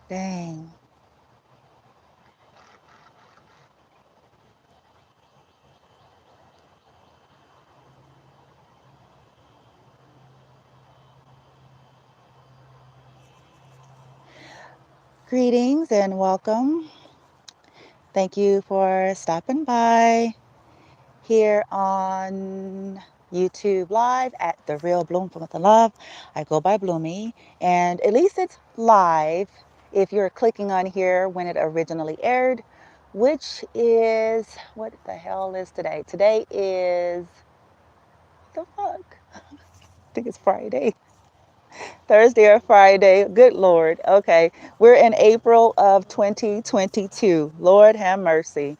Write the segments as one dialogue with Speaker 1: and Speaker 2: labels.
Speaker 1: Dang. Greetings and welcome. Thank you for stopping by here on YouTube Live at The Real Bloom from the Love. I go by Bloomy, and at least it's live if you're clicking on here when it originally aired, which is, what the hell is today? Today is, the fuck? I think it's Friday. Thursday or Friday. Good Lord. Okay. We're in April of 2022. Lord have mercy.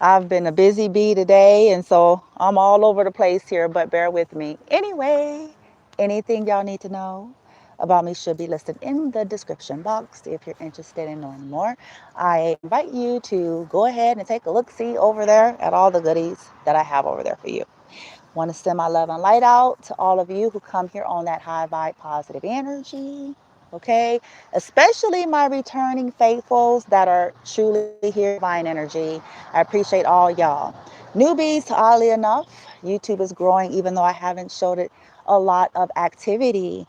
Speaker 1: I've been a busy bee today, and so I'm all over the place here, but bear with me. Anyway, anything y'all need to know about me should be listed in the description box if you're interested in knowing more. I invite you to go ahead and take a look-see over there at all the goodies that I have over there for you. Want to send my love and light out to all of you who come here on that high vibe positive energy. Okay, especially my returning faithfuls that are truly here, divine energy. I appreciate all y'all. Newbies, oddly enough, YouTube is growing, even though I haven't showed it a lot of activity.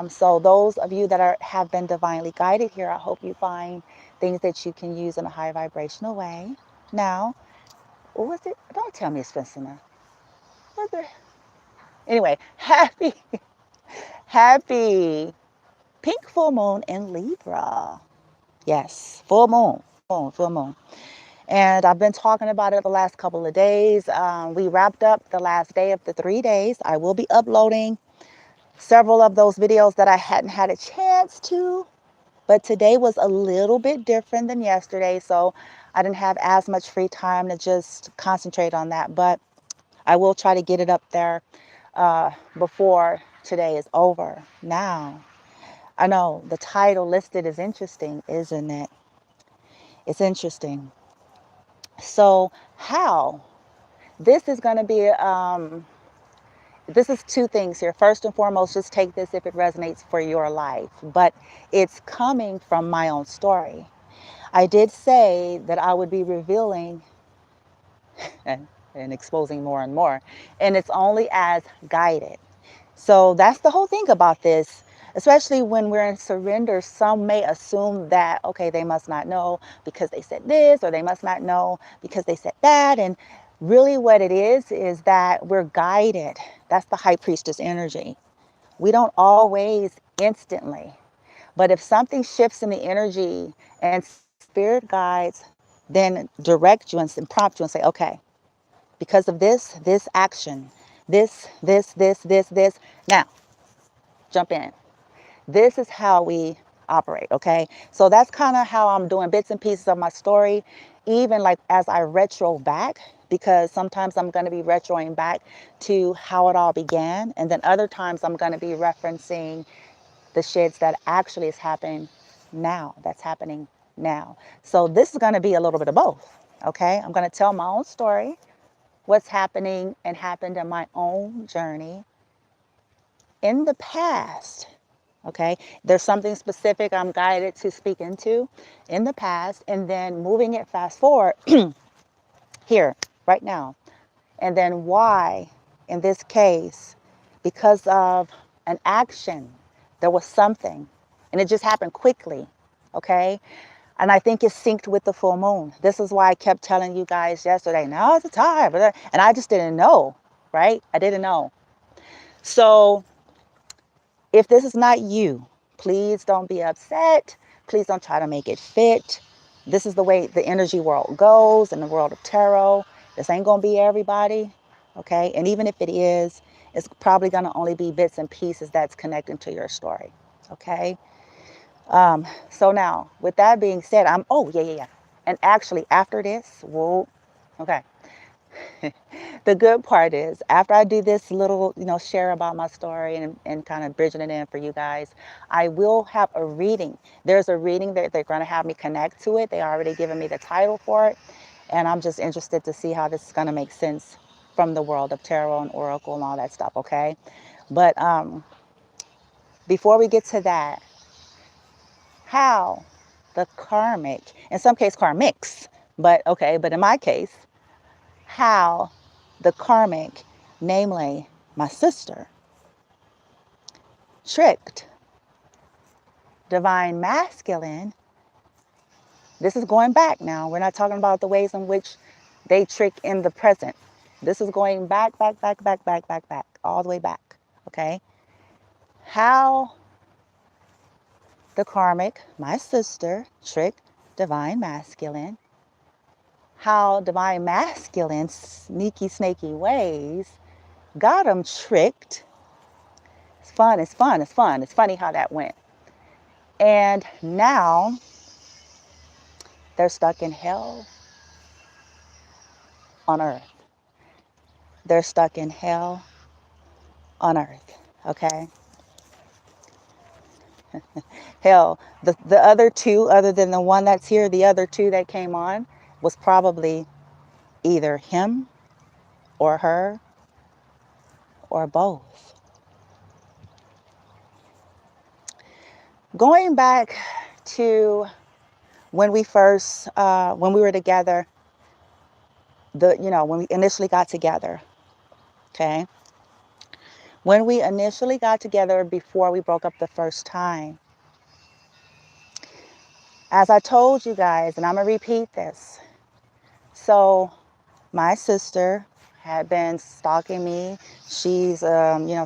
Speaker 1: So those of you that have been divinely guided here, I hope you find things that you can use in a high vibrational way. Now, what was it? Don't tell me it's Spencer. What the Anyway, happy pink full moon in Libra. Yes, full moon. And I've been talking about it the last couple of days. We wrapped up the last day of the 3 days. I will be uploading several of those videos that I hadn't had a chance to, but today was a little bit different than yesterday. So I didn't have as much free time to just concentrate on that, but I will try to get it up there before today is over. Now, I know the title listed is interesting, isn't it? It's interesting. So, how? This is going to be, this is two things here. First and foremost, just take this if it resonates for your life, but it's coming from my own story. I did say that I would be revealing and exposing more and more, and it's only as guided. So that's the whole thing about this, especially when we're in surrender. Some may assume that, okay, they must not know because they said this, or they must not know because they said that. And really what it is that we're guided. That's the high priestess energy. We don't always instantly, but if something shifts in the energy and spirit guides, then direct you and prompt you and say, okay, because of this action, this. Now, jump in. This is how we operate, okay? So that's kind of how I'm doing bits and pieces of my story, even like as I retro back, because sometimes I'm going to be retroing back to how it all began. And then other times I'm going to be referencing the shits that actually is happening now, that's happening now. So this is going to be a little bit of both, okay? I'm going to tell my own story, what's happening and happened in my own journey in the past. Okay, there's something specific I'm guided to speak into in the past, and then moving it fast forward here, right now. And then why, in this case, because of an action, there was something, and it just happened quickly. Okay, and I think it's synced with the full moon. This is why I kept telling you guys yesterday, now is the time. And I just didn't know, right? I didn't know. So if this is not you, please don't be upset. Please don't try to make it fit. This is the way the energy world goes in the world of tarot. This ain't going to be everybody, okay? And even if it is, it's probably going to only be bits and pieces that's connecting to your story, okay? So now, with that being said, oh, yeah. And actually, after this, whoa, okay. The good part is after I do this little, share about my story and kind of bridging it in for you guys, I will have a reading. There's a reading that they're going to have me connect to it. They already given me the title for it. And I'm just interested to see how this is going to make sense from the world of tarot and oracle and all that stuff, okay? But before we get to that, how the karmic, in some case karmics, but okay, but in my case, how the karmic, namely my sister, tricked divine masculine. This is going back now. We're not talking about the ways in which they trick in the present. This is going back, all the way back, okay? How the karmic, my sister, tricked divine masculine. How divine masculine, sneaky, snaky ways, got them tricked. It's fun, it's fun, it's fun. It's funny how that went. And now they're stuck in hell on earth. They're stuck in hell on earth, okay? Hell, the other two, other than the one that's here, the other two that came on was probably either him or her or both. Going back to when we first, when we were together, when we initially got together, okay? When we initially got together before we broke up the first time, as I told you guys, and I'm going to repeat this. So my sister had been stalking me. She's,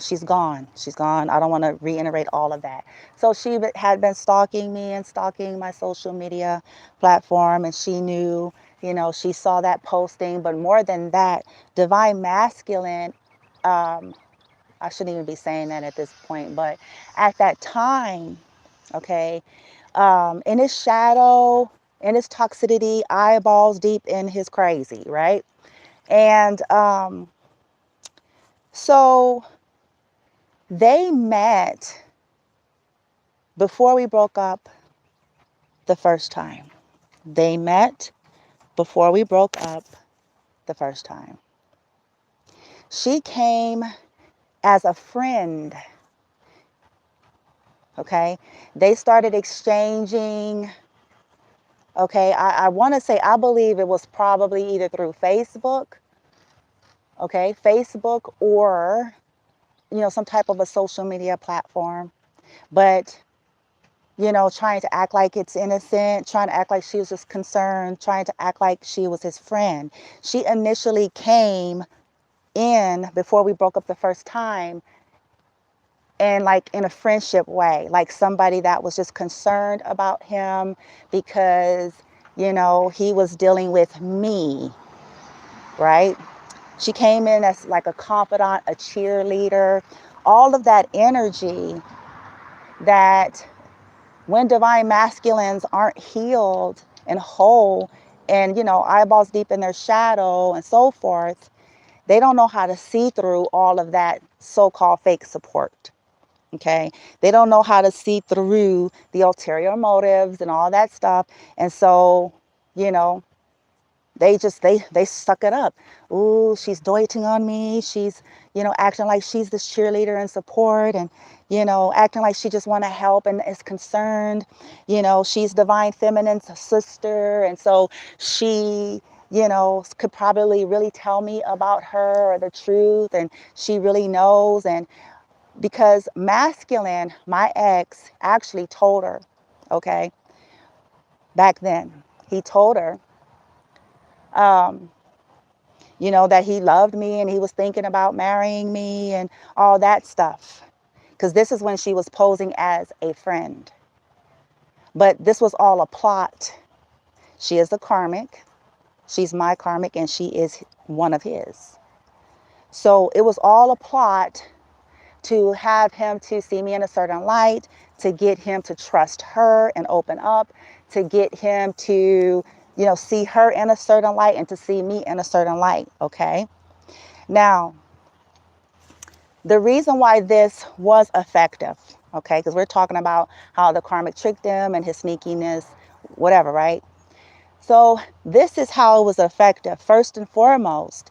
Speaker 1: she's gone. She's gone. I don't want to reiterate all of that. So she had been stalking me and stalking my social media platform, and she knew, she saw that posting. But more than that, divine masculine, I shouldn't even be saying that at this point, but at that time, okay, in his shadow, in his toxicity, eyeballs deep in his crazy, right? And so they met before we broke up the first time. They met before we broke up the first time. She came as a friend, okay? They started exchanging, okay? I want to say, I believe it was probably either through Facebook, okay? Facebook or, some type of a social media platform. But, trying to act like it's innocent, trying to act like she was just concerned, trying to act like she was his friend. She initially came in before we broke up the first time and like in a friendship way, like somebody that was just concerned about him because, he was dealing with me, right? She came in as like a confidant, a cheerleader, all of that energy that when divine masculines aren't healed and whole and, eyeballs deep in their shadow and so forth, they don't know how to see through all of that so-called fake support. Okay. They don't know how to see through the ulterior motives and all that stuff. And so, they suck it up. Ooh, she's doting on me. She's, acting like she's this cheerleader and support and, acting like she just want to help and is concerned. She's divine feminine's sister. And so she, could probably really tell me about her or the truth. And she really knows. And because masculine, my ex actually told her, okay, back then, he told her, that he loved me and he was thinking about marrying me and all that stuff. Because this is when she was posing as a friend. But this was all a plot. She is the karmic. She's my karmic and she is one of his. So it was all a plot to have him to see me in a certain light, to get him to trust her and open up, to get him to, see her in a certain light and to see me in a certain light, okay? Now, the reason why this was effective, okay, because we're talking about how the karmic tricked him and his sneakiness, whatever, right? So this is how it was effective. First and foremost,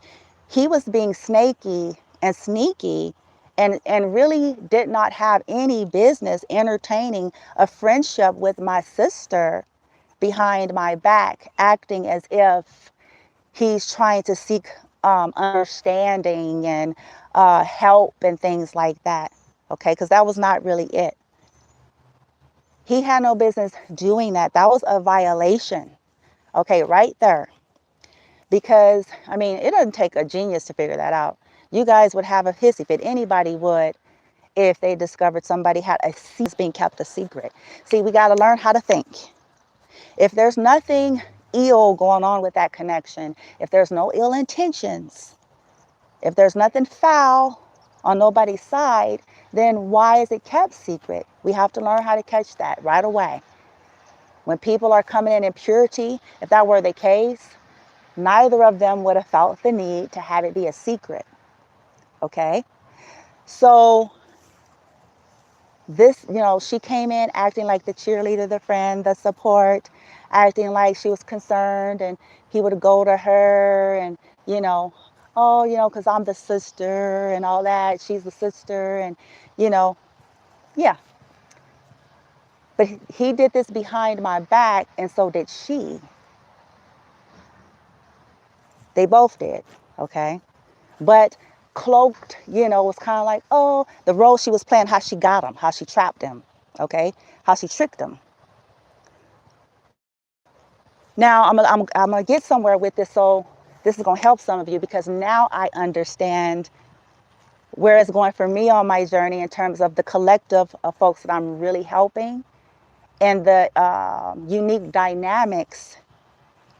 Speaker 1: he was being snaky and sneaky and really did not have any business entertaining a friendship with my sister behind my back, acting as if he's trying to seek understanding and help and things like that. Okay, because that was not really it. He had no business doing that. That was a violation. Okay, right there. Because, I mean, it doesn't take a genius to figure that out. You guys would have a hissy fit. Anybody would if they discovered somebody had a secret being kept a secret. See, we got to learn how to think. If there's nothing ill going on with that connection, if there's no ill intentions, if there's nothing foul on nobody's side, then why is it kept secret? We have to learn how to catch that right away. When people are coming in purity, if that were the case, neither of them would have felt the need to have it be a secret. Okay? So this, she came in acting like the cheerleader, the friend, the support, acting like she was concerned, and he would go to her and, oh, because I'm the sister and all that. She's the sister and, yeah. But he did this behind my back, and so did she. They both did, okay? But cloaked, was kind of like, oh, the role she was playing, how she got him, how she trapped him, okay? How she tricked him. Now, I'm gonna get somewhere with this, so this is going to help some of you because now I understand where it's going for me on my journey in terms of the collective of folks that I'm really helping and the unique dynamics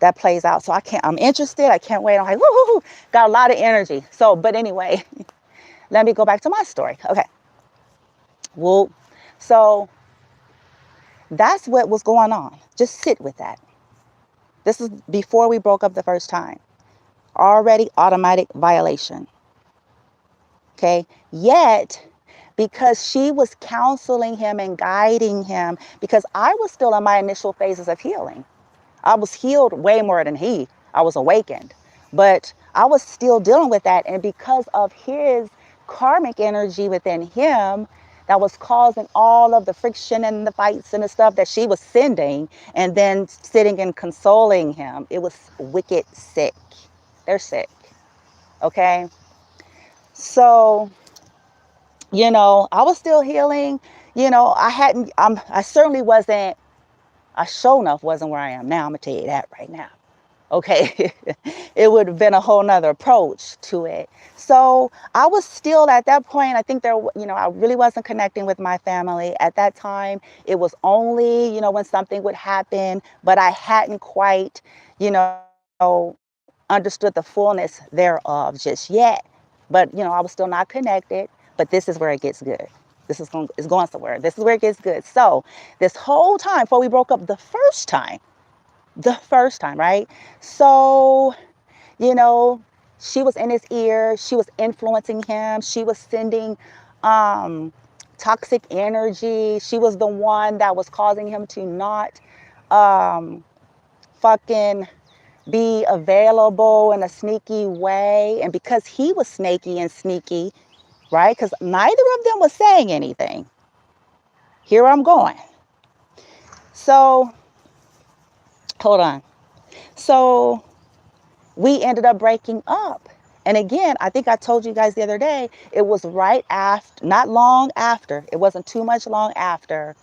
Speaker 1: that plays out. So I'm interested. I can't wait. I'm like, woo, got a lot of energy. So, but anyway, let me go back to my story. Okay. Well, so that's what was going on. Just sit with that. This is before we broke up the first time. Already automatic violation. Okay. Yet, because she was counseling him and guiding him, because I was still in my initial phases of healing. I was healed way more than he. I was awakened. But I was still dealing with that. And because of his karmic energy within him, that was causing all of the friction and the fights and the stuff that she was sending and then sitting and consoling him. It was wicked sick. They're sick. Okay. So, I was still healing. I certainly wasn't, I sure enough wasn't where I am now. I'm going to tell you that right now. Okay. It would have been a whole nother approach to it. So I was still at that point, I think I really wasn't connecting with my family at that time. It was only, when something would happen, but I hadn't quite, understood the fullness thereof just yet. But, I was still not connected, but this is where it gets good. This is going somewhere. This is where it gets good. So this whole time before we broke up the first time, right? So, she was in his ear. She was influencing him. She was sending toxic energy. She was the one that was causing him to not fucking be available in a sneaky way. And because he was snaky and sneaky, right? Because neither of them was saying anything. Here I'm going. So, hold on. So, we ended up breaking up. And again, I think I told you guys the other day, it was right after, not long after, it wasn't too much long after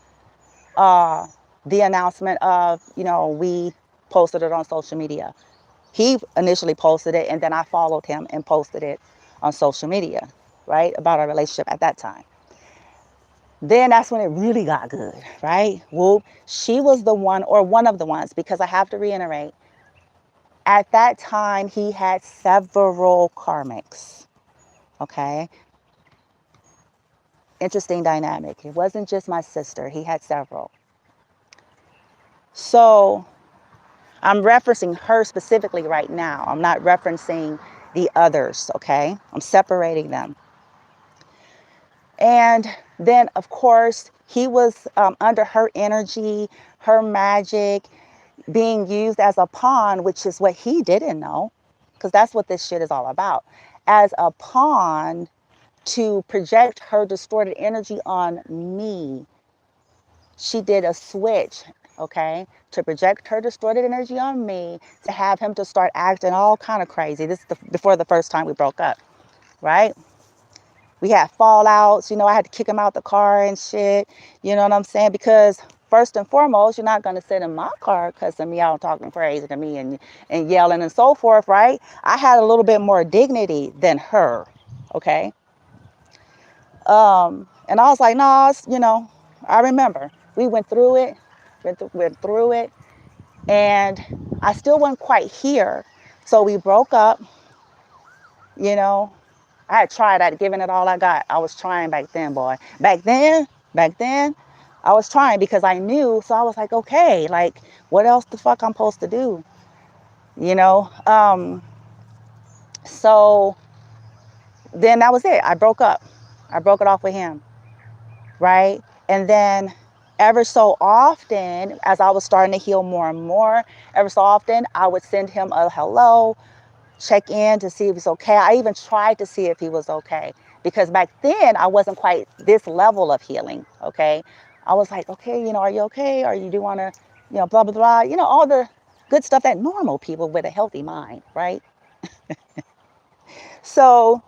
Speaker 1: the announcement of, we posted it on social media. He initially posted it, and then I followed him and posted it on social media, right? About our relationship at that time. Then that's when it really got good, right? Well, she was the one, or one of the ones, because I have to reiterate, at that time, he had several karmics, okay? Interesting dynamic. It wasn't just my sister. He had several. So I'm referencing her specifically right now. I'm not referencing the others, okay? I'm separating them. And then, of course, he was under her energy, her magic, being used as a pawn, which is what he didn't know, because that's what this shit is all about, as a pawn to project her distorted energy on me. She did a switch. okay, to project her distorted energy on me, to have him to start acting all kind of crazy. This is before the first time we broke up, right? We had fallouts, you know, I had to kick him out the car and shit, you know what I'm saying? Because first and foremost, you're not going to sit in my car cussing me out, talking crazy to me and yelling and so forth, right? I had a little bit more dignity than her, okay? And I was like, no, you know, I remember we went through it, went through it, and I still wasn't quite here. So we broke up, you know. I had tried, I'd given it all I got. I was trying back then, boy. Back then, I was trying because I knew. So I was like, okay, like, what else the fuck I'm supposed to do? You know? So then that was it. I broke up. I broke it off with him, right? And then ever so often, as I was starting to heal more and more, ever so often, I would send him a hello, check in to see if he's okay. I even tried to see if he was okay because back then I wasn't quite this level of healing, okay? I was like, okay, you know, are you okay? Or you do want to, you know, blah, blah, blah, you know, all the good stuff that normal people with a healthy mind, right? So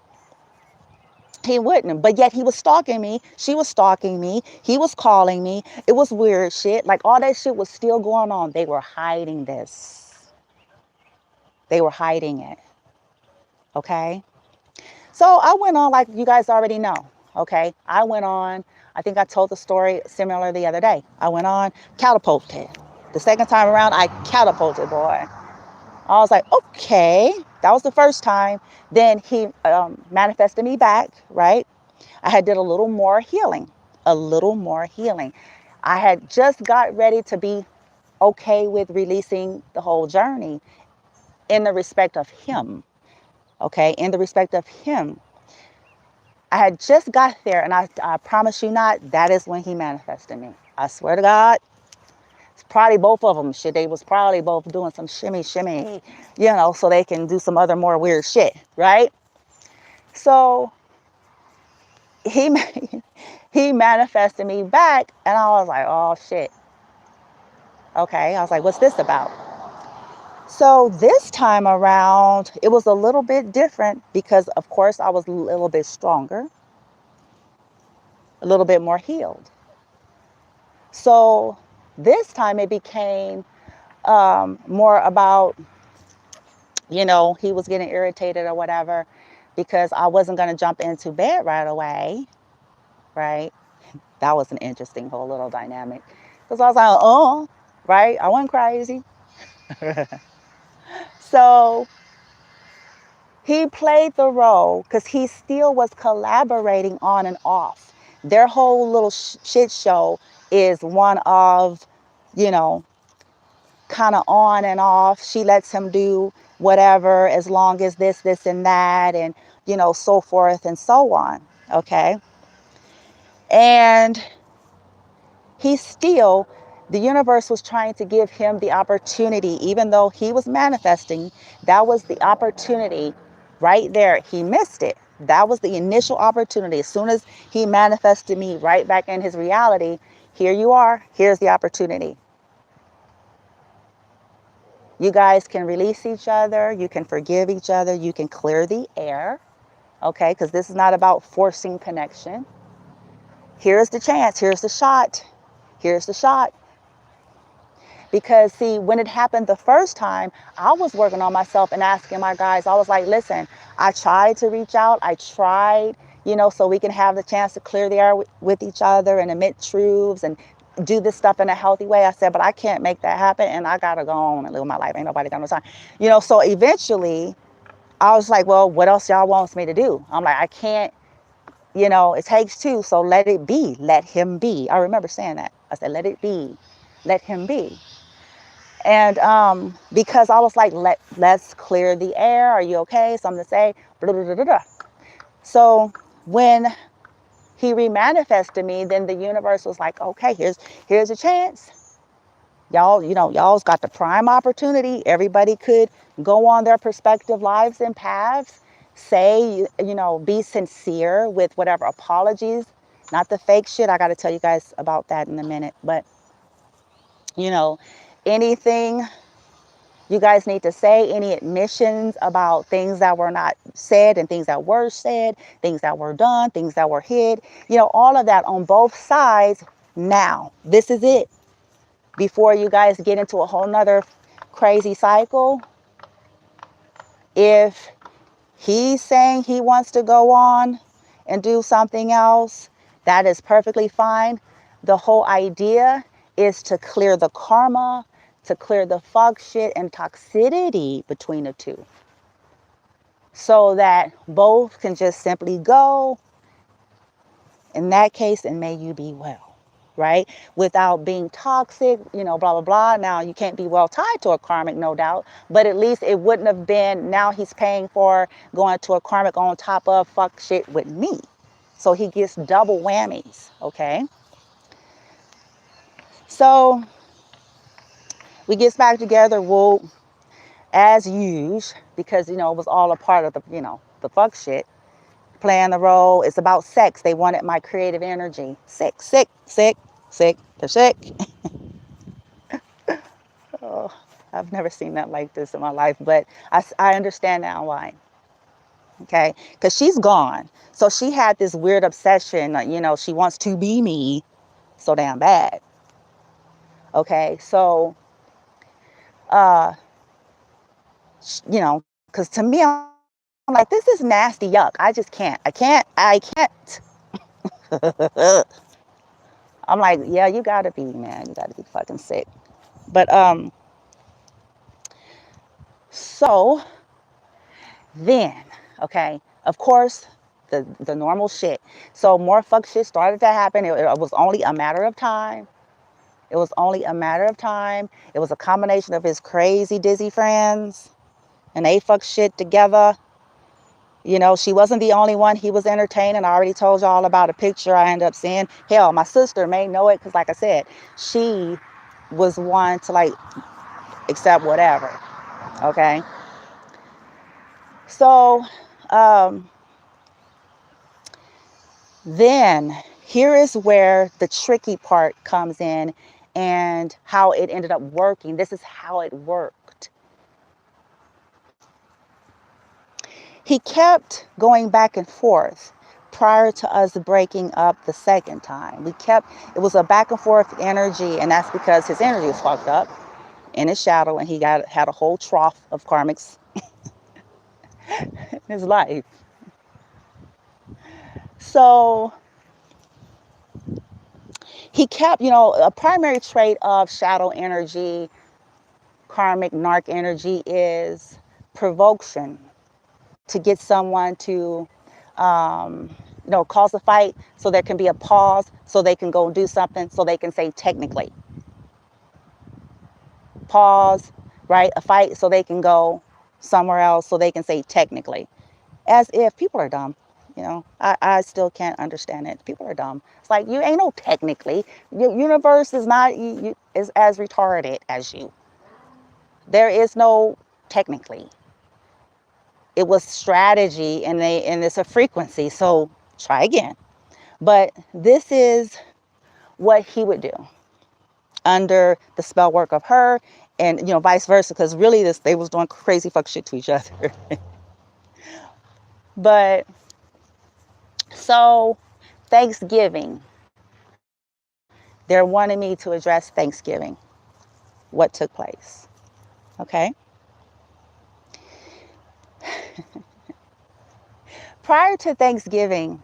Speaker 1: he wouldn't, but yet he was stalking me. She was stalking me. He was calling me. It was weird shit. Like all that shit was still going on. They were hiding this. They were hiding it. Okay. So I went on, like you guys already know. Okay. I went on. I think I told the story similar the other day. I went on, catapulted. The second time around, I catapulted, boy. I was like, okay. That was the first time. Then he manifested me back, right? I had did a little more healing, a little more healing. I had just got ready to be okay with releasing the whole journey in the respect of him, okay? In the respect of him. I had just got there, and I promise you not, that is when he manifested me. I swear to God, it's probably both of them. Shit, they was probably both doing some shimmy, you know, so they can do some other more weird shit, right? So he he manifested me back, and I was like, oh shit. Okay, I was like, what's this about? So this time around, it was a little bit different because, of course, I was a little bit stronger, a little bit more healed. So this time it became more about, you know, he was getting irritated or whatever because I wasn't going to jump into bed right away, right? That was an interesting whole little dynamic because I was like, oh, right? I went crazy. So he played the role because he still was collaborating on and off. Their whole little shit show is one of, you know, kind of on and off. She lets him do whatever as long as this, and that, and, you know, so forth and so on. Okay. And he still, the universe was trying to give him the opportunity, even though he was manifesting, that was the opportunity right there. He missed it. That was the initial opportunity. As soon as he manifested me right back in his reality, here you are, here's the opportunity. You guys can release each other, you can forgive each other, you can clear the air, okay? Because this is not about forcing connection. Here's the chance, here's the shot, here's the shot. Because see, when it happened the first time, I was working on myself and asking my guys, I was like, listen, I tried to reach out. I tried, you know, so we can have the chance to clear the air with each other and admit truths and do this stuff in a healthy way. I said, but I can't make that happen. And I got to go on and live my life. Ain't nobody got no time. You know, so eventually I was like, well, what else y'all wants me to do? I'm like, I can't, you know, it takes two. So let it be. Let him be. I remember saying that. I said, let it be. Let him be. And because I was like, let's clear the air. Are you okay? Something to say. Blah, blah, blah, blah, blah. So when he remanifested me, then the universe was like, okay, here's a chance. Y'all, you know, y'all's got the prime opportunity. Everybody could go on their respective lives and paths. Say, you know, be sincere with whatever apologies, not the fake shit. I got to tell you guys about that in a minute. But You know, anything you guys need to say, any admissions about things that were not said and things that were said, things that were done, things that were hid, you know, all of that on both sides. Now, this is it. Before you guys get into a whole nother crazy cycle, if he's saying he wants to go on and do something else, that is perfectly fine. The whole idea is to clear the karma, to clear the fuck shit and toxicity between the two, so that both can just simply go, in that case, and may you be well, right? Without being toxic, you know, blah, blah, blah. Now, you can't be well tied to a karmic, no doubt, but at least it wouldn't have been, now he's paying for going to a karmic on top of fuck shit with me. So he gets double whammies, okay? So we gets back together, whoop, as usual, because, you know, it was all a part of the, you know, the fuck shit. Playing the role. It's about sex. They wanted my creative energy. Sick, sick, sick, sick. They're sick. Oh, I've never seen that like this in my life, but I understand now why. Okay, because she's gone. So she had this weird obsession, you know, she wants to be me so damn bad. Okay, so, you know, because to me, I'm like, this is nasty yuck. I just can't. I can't. I'm like, yeah, you gotta be, man. You gotta be fucking sick. But, so then, okay, of course, the normal shit. So more fuck shit started to happen. It was only a matter of time. It was only a matter of time. It was a combination of his crazy dizzy friends, and they fuck shit together. You know, she wasn't the only one he was entertaining. I already told y'all about a picture I ended up seeing. Hell, my sister may know it because, like I said, she was one to, like, accept whatever. Okay. So, then here is where the tricky part comes in and how it ended up working. This is how it worked. He kept going back and forth prior to us breaking up the second time. It was a back and forth energy, and that's because his energy was fucked up in his shadow, and he had a whole trough of karmics in his life. So he kept, you know, a primary trait of shadow energy, karmic narc energy, is provocation, to get someone to, you know, cause a fight so there can be a pause, so they can go and do something, so they can say technically. Pause, right? A fight so they can go somewhere else, so they can say technically. As if people are dumb. You know, I still can't understand it. People are dumb. It's like, you ain't no technically. Your universe is not is as retarded as you. There is no technically. It was strategy, and it's a frequency. So try again. But this is what he would do under the spell work of her, and, you know, vice versa, because really they was doing crazy fuck shit to each other. But so Thanksgiving, they're wanting me to address Thanksgiving, what took place. Okay. Prior to Thanksgiving,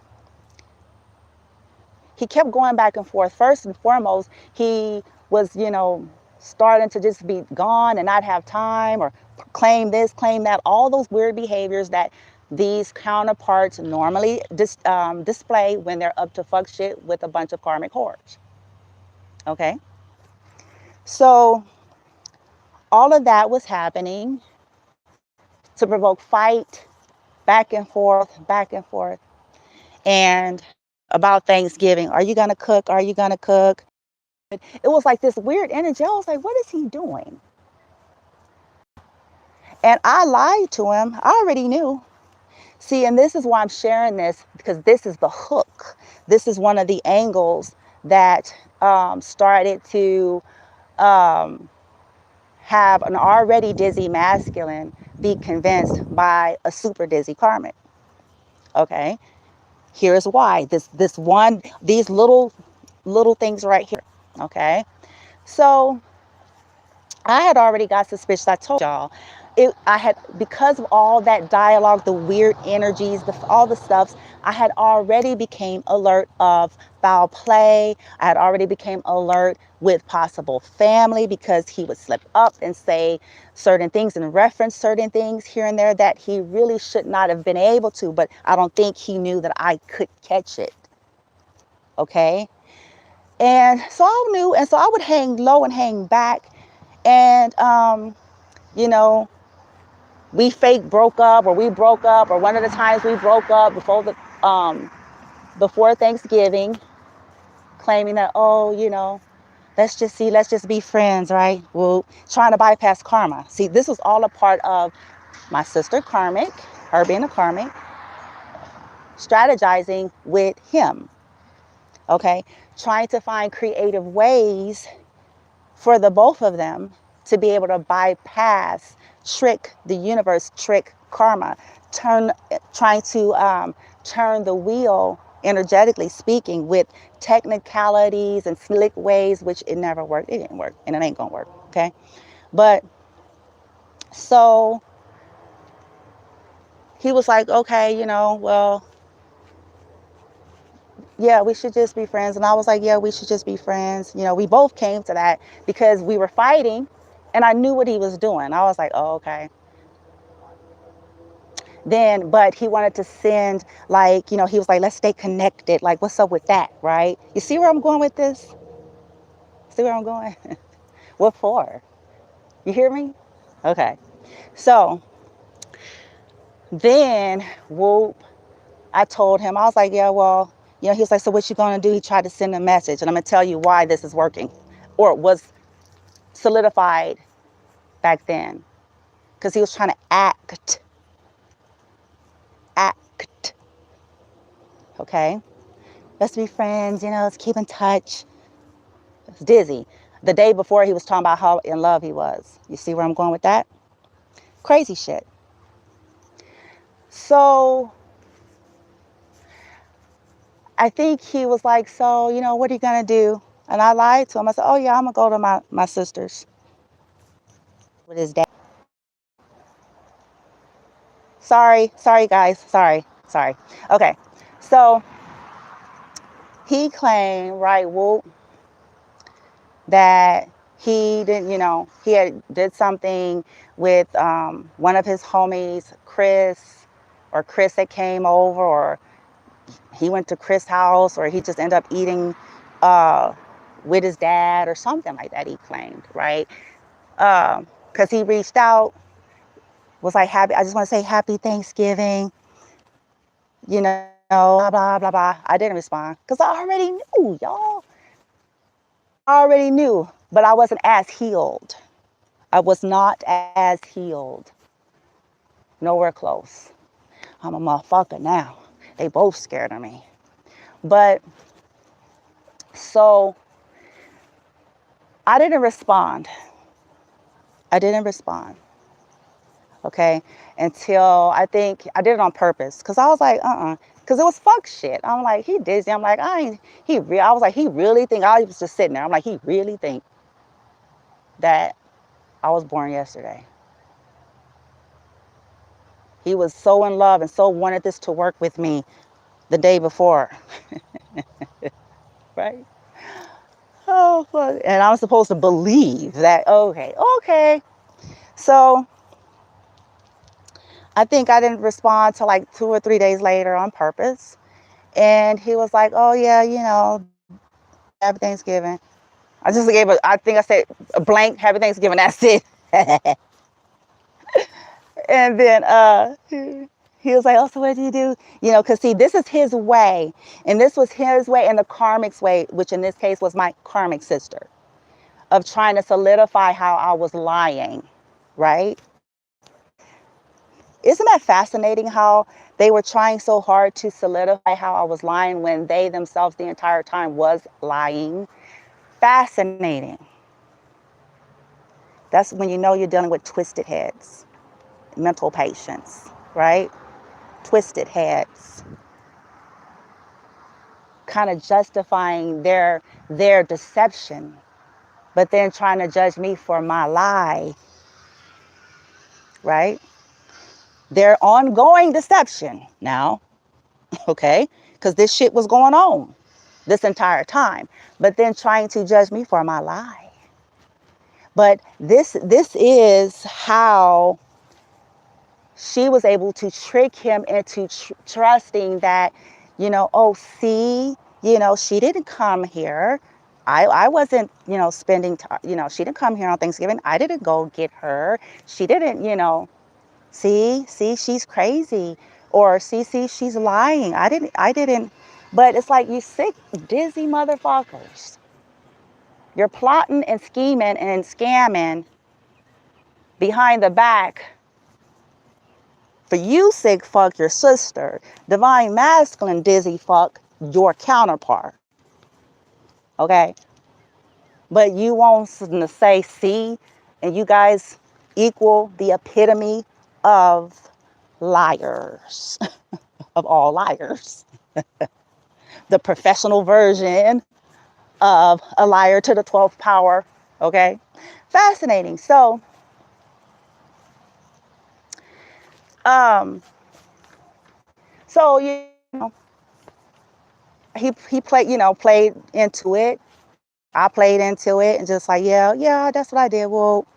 Speaker 1: he kept going back and forth. First and foremost, he was, you know, starting to just be gone and not have time, or claim this, claim that, all those weird behaviors that these counterparts normally display when they're up to fuck shit with a bunch of karmic whores. Okay. So all of that was happening to provoke fight, back and forth, back and forth. And about Thanksgiving, are you going to cook? Are you going to cook? It was like this weird energy. I was like, what is he doing? And I lied to him. I already knew. See, and this is why I'm sharing this, because this is the hook. This is one of the angles that started to have an already dizzy masculine be convinced by a super dizzy karmic. Okay, here's why. These little things right here. Okay, so I had already got suspicious. I told y'all, because of all that dialogue, the weird energies, all the stuffs. I had already became alert of foul play. I had already became alert with possible family, because he would slip up and say certain things and reference certain things here and there that he really should not have been able to. But I don't think he knew that I could catch it. Okay, and so I knew, and so I would hang low and hang back. And, you know, we fake broke up, or we broke up, or one of the times we broke up before Thanksgiving, claiming that, oh, let's just be friends, right? Well, trying to bypass karma. See, this was all a part of my sister Karmic, her being a Karmic, strategizing with him, okay? Trying to find creative ways for the both of them to be able to bypass, trick the universe, trick karma, trying to turn the wheel, energetically speaking, with technicalities and slick ways, which it never worked. It didn't work, and it ain't gonna work. Okay, but so he was like, okay, well, yeah, we should just be friends. And I was like, yeah, we should just be friends. We both came to that because we were fighting, and I knew what he was doing. I was like, oh, okay. But he wanted to send, like, he was like, let's stay connected. Like, what's up with that, right? You see where I'm going with this? See where I'm going? What for? You hear me? Okay. So then, whoop, I told him, I was like, yeah, well, he was like, so what you gonna do? He tried to send a message, and I'm gonna tell you why this is working, or it was solidified back then, because he was trying to act, okay? Let's be friends, let's keep in touch. It's dizzy. The day before, he was talking about how in love he was. You see where I'm going with that? Crazy shit. So I think he was like, so, what are you going to do? And I lied to him. I said, oh, yeah, I'm going to go to my sister's with his dad. Sorry, guys. Sorry. Okay. So he claimed, right, whoop, that he didn't, he had did something with one of his homies, Chris that came over, or he went to Chris' house, or he just ended up eating with his dad or something like that, he claimed, right? Because he reached out, was like, I just want to say happy Thanksgiving, blah, blah, blah, blah. I didn't respond because I already knew, y'all. I already knew, but I wasn't as healed. I was not as healed. Nowhere close. I'm a motherfucker now. They both scared of me. But so I didn't respond. Okay, until I think I did it on purpose, because I was like, because it was fuck shit. I'm like, he dizzy. I'm like, I was like, he really think, I was just sitting there. I'm like, he really think that I was born yesterday. He was so in love and so wanted this to work with me the day before. Right? Oh, fuck. And I'm supposed to believe that, okay. So I think I didn't respond till like 2 or 3 days later on purpose. And he was like, oh, yeah, happy Thanksgiving. I think I said a blank happy Thanksgiving. That's it. And then he was like, oh, so what do you do? Because see, this is his way. And this was his way and the karmic's way, which in this case was my karmic sister, of trying to solidify how I was lying, right? Isn't that fascinating how they were trying so hard to solidify how I was lying when they themselves the entire time was lying? Fascinating. That's when you know you're dealing with twisted heads, mental patients, right? Twisted heads, kind of justifying their deception, but then trying to judge me for my lie, right? Their ongoing deception now, okay? Because this shit was going on this entire time, but then trying to judge me for my lie. But this is how she was able to trick him into trusting that, you know, oh, see, you know, she didn't come here. I wasn't, you know, spending time, you know, she didn't come here on Thanksgiving. I didn't go get her. She didn't, you know, see, she's crazy. Or see, she's lying. I didn't. But it's like, you sick, dizzy motherfuckers. You're plotting and scheming and scamming behind the back. For you, sick fuck your sister. Divine masculine, dizzy fuck your counterpart. Okay? But you want to say, see, and you guys equal the epitome of liars, of all liars. The professional version of a liar to the 12th power. Okay? Fascinating. So, you know, he played, you know, played into it. I played into it and just like, yeah, that's what I did. Well,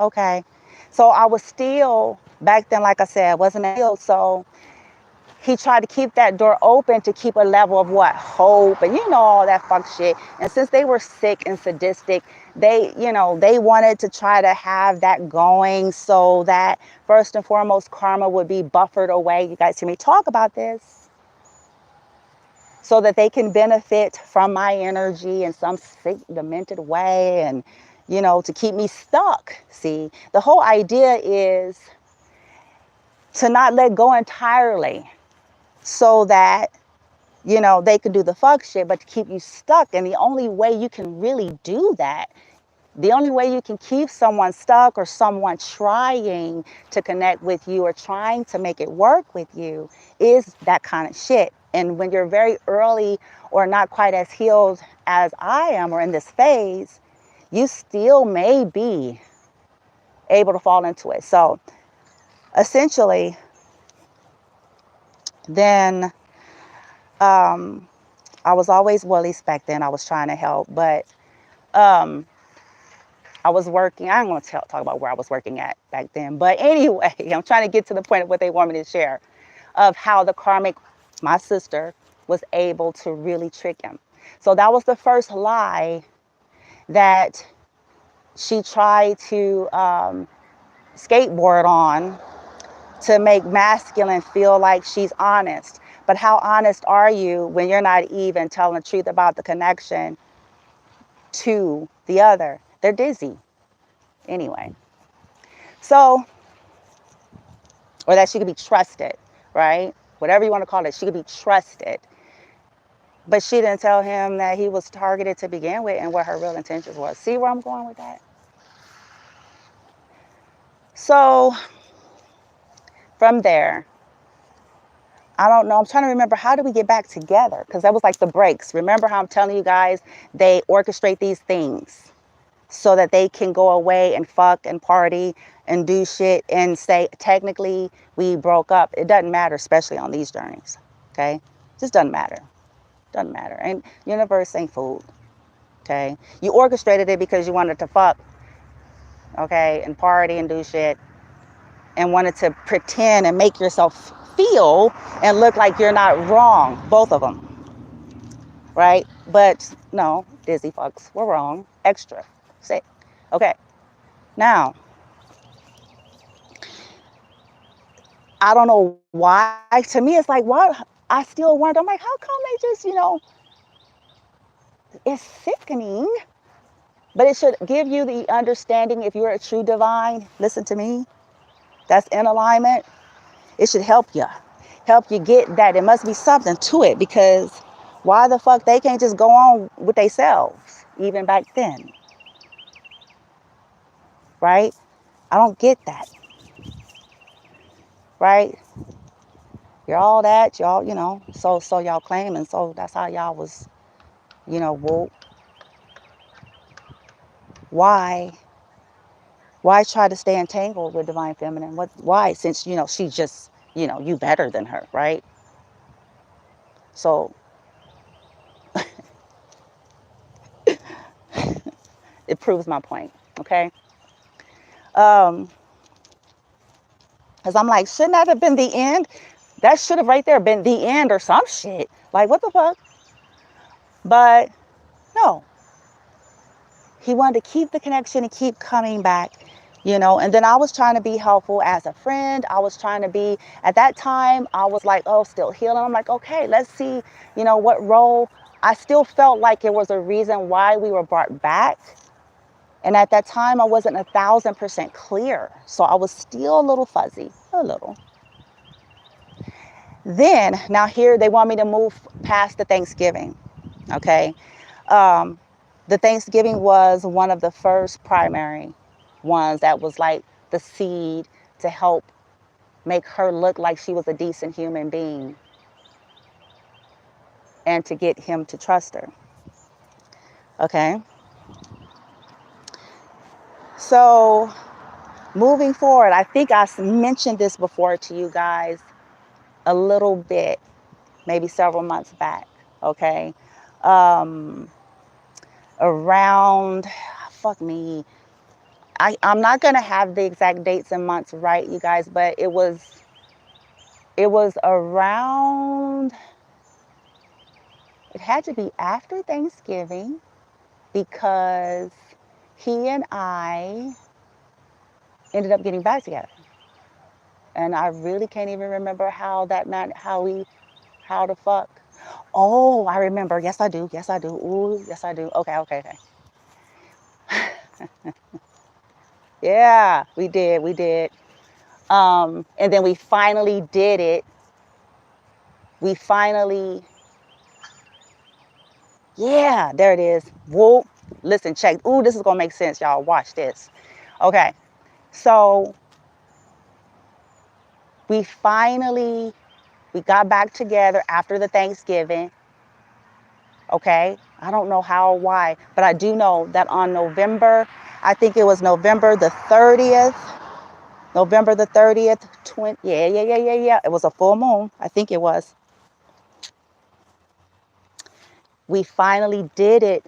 Speaker 1: okay. So I was still, back then, like I said, wasn't healed. So he tried to keep that door open to keep a level of what? Hope. And you know, all that fuck shit. And since they were sick and sadistic, they, you know, they wanted to try to have that going so that first and foremost, karma would be buffered away. You guys hear me talk about this. So that they can benefit from my energy in some sick, demented way, and, you know, to keep me stuck. See, the whole idea is to not let go entirely so that, you know, they could do the fuck shit, but to keep you stuck. And the only way you can really do that, the only way you can keep someone stuck or someone trying to connect with you or trying to make it work with you is that kind of shit. And when you're very early or not quite as healed as I am or in this phase, you still may be able to fall into it. So essentially, then I was always, well, at least back then I was trying to help, but I was working. I don't want to talk about where I was working at back then. But anyway, I'm trying to get to the point of what they want me to share of how the karmic, my sister, was able to really trick him. So that was the first lie that she tried to skateboard on to make masculine feel like she's honest. But how honest are you when you're not even telling the truth about the connection to the other? They're dizzy. Anyway. So, or that she could be trusted, right? Whatever you want to call it, she could be trusted. But she didn't tell him that he was targeted to begin with and what her real intentions was. See where I'm going with that? So, from there, I don't know. I'm trying to remember, how did we get back together? Because that was like the breaks. Remember how I'm telling you guys, they orchestrate these things so that they can go away and fuck and party and do shit and say, technically, we broke up. It doesn't matter, especially on these journeys. Okay? Just doesn't matter. Doesn't matter. And universe ain't fooled. Okay? You orchestrated it because you wanted to fuck. Okay? And party and do shit. And wanted to pretend and make yourself feel and look like you're not wrong. Both of them. Right? But no, dizzy fucks were wrong. Extra. Sick. Okay. Now, I don't know why. To me, it's like, why? I still wonder. I'm like, how come they just, you know, it's sickening. But it should give you the understanding, if you're a true divine, listen to me, that's in alignment. It should help you get that. There must be something to it, because why the fuck they can't just go on with themselves, even back then, right? I don't get that, right? You're all that, y'all, so y'all claim, and so that's how y'all was, well, why try to stay entangled with divine feminine? Why? Since, she just, you better than her, right? So it proves my point, okay? Because I'm like, shouldn't that have been the end? That should have right there been the end or some shit. Like, what the fuck? But no, he wanted to keep the connection and keep coming back, and then I was trying to be helpful as a friend. I was trying to be, at that time, I was like, oh, still healing. I'm like, okay, let's see, what role. I still felt like it was a reason why we were brought back. And at that time, I wasn't 1,000% clear. So I was still a little fuzzy, a little. Then, now here, they want me to move past the Thanksgiving, okay? The Thanksgiving was one of the first primary ones that was like the seed to help make her look like she was a decent human being and to get him to trust her. Okay. So moving forward, I think I mentioned this before to you guys a little bit, maybe several months back. Okay. Around, fuck me, I'm not going to have the exact dates and months right, you guys, but it was around, it had to be after Thanksgiving, because he and I ended up getting back together. And I really can't even remember how the fuck. Oh, I remember. Yes, I do. Yes, I do. Ooh, yes, I do. Okay. Yeah, we did. And then we finally did it. Yeah, there it is. Whoop. Listen, check. Ooh, this is going to make sense, y'all. Watch this. Okay. So we got back together after the Thanksgiving. Okay. I don't know how or why, but I do know that on November, I think it was November the 30th, 20, yeah. It was a full moon. I think it was. We finally did it,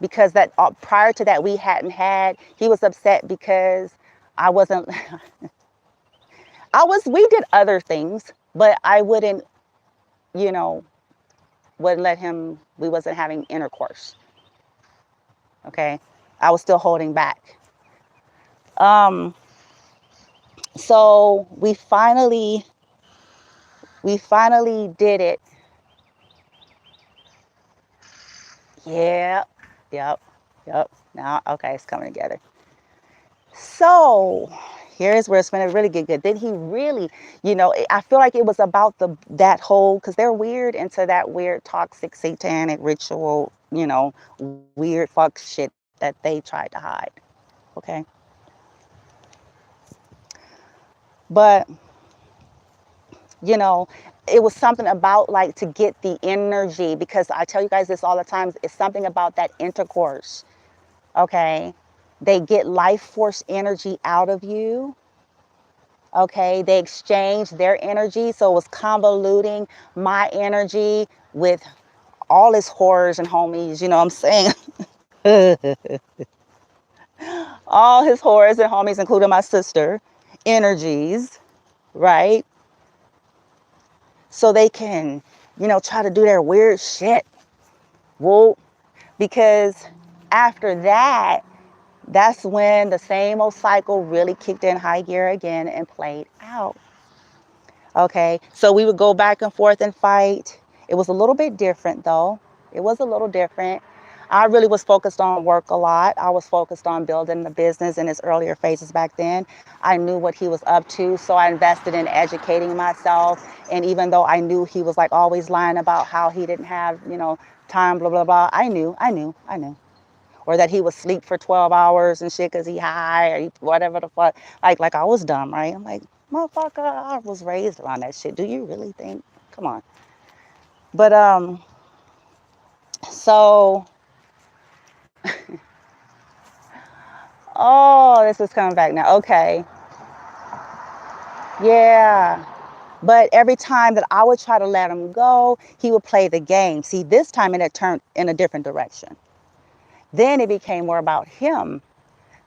Speaker 1: because that prior to that we hadn't had. He was upset because I wasn't. We did other things, but I wouldn't, wouldn't let him. We wasn't having intercourse. Okay, I was still holding back. So we finally did it. Yeah, yep. Now, okay, it's coming together. So here's where it's going to really get good. Then he really, I feel like it was about that whole, because they're weird into that weird toxic satanic ritual, weird fuck shit that they tried to hide. Okay. But, it was something about, like, to get the energy, because I tell you guys this all the time. It's something about that intercourse. Okay. They get life force energy out of you. Okay. They exchange their energy. So it was convoluting my energy with all his horrors and homies. You know what I'm saying? All his horrors and homies, including my sister, energies, right? So they can, try to do their weird shit. Well, because after that, that's when the same old cycle really kicked in high gear again and played out. Okay, so we would go back and forth and fight. It was a little bit different, though. It was a little different. I really was focused on work a lot. I was focused on building the business in its earlier phases back then. I knew what he was up to, so I invested in educating myself. And even though I knew he was like always lying about how he didn't have, time, blah, blah, blah, I knew. or that he would sleep for 12 hours and shit because he high or whatever the fuck. Like I was dumb, right? I'm like, motherfucker, I was raised around that shit. Do you really think? Come on. But so oh, this is coming back now. Okay. Yeah. But every time that I would try to let him go, he would play the game. See, this time it had turned in a different direction. Then it became more about him.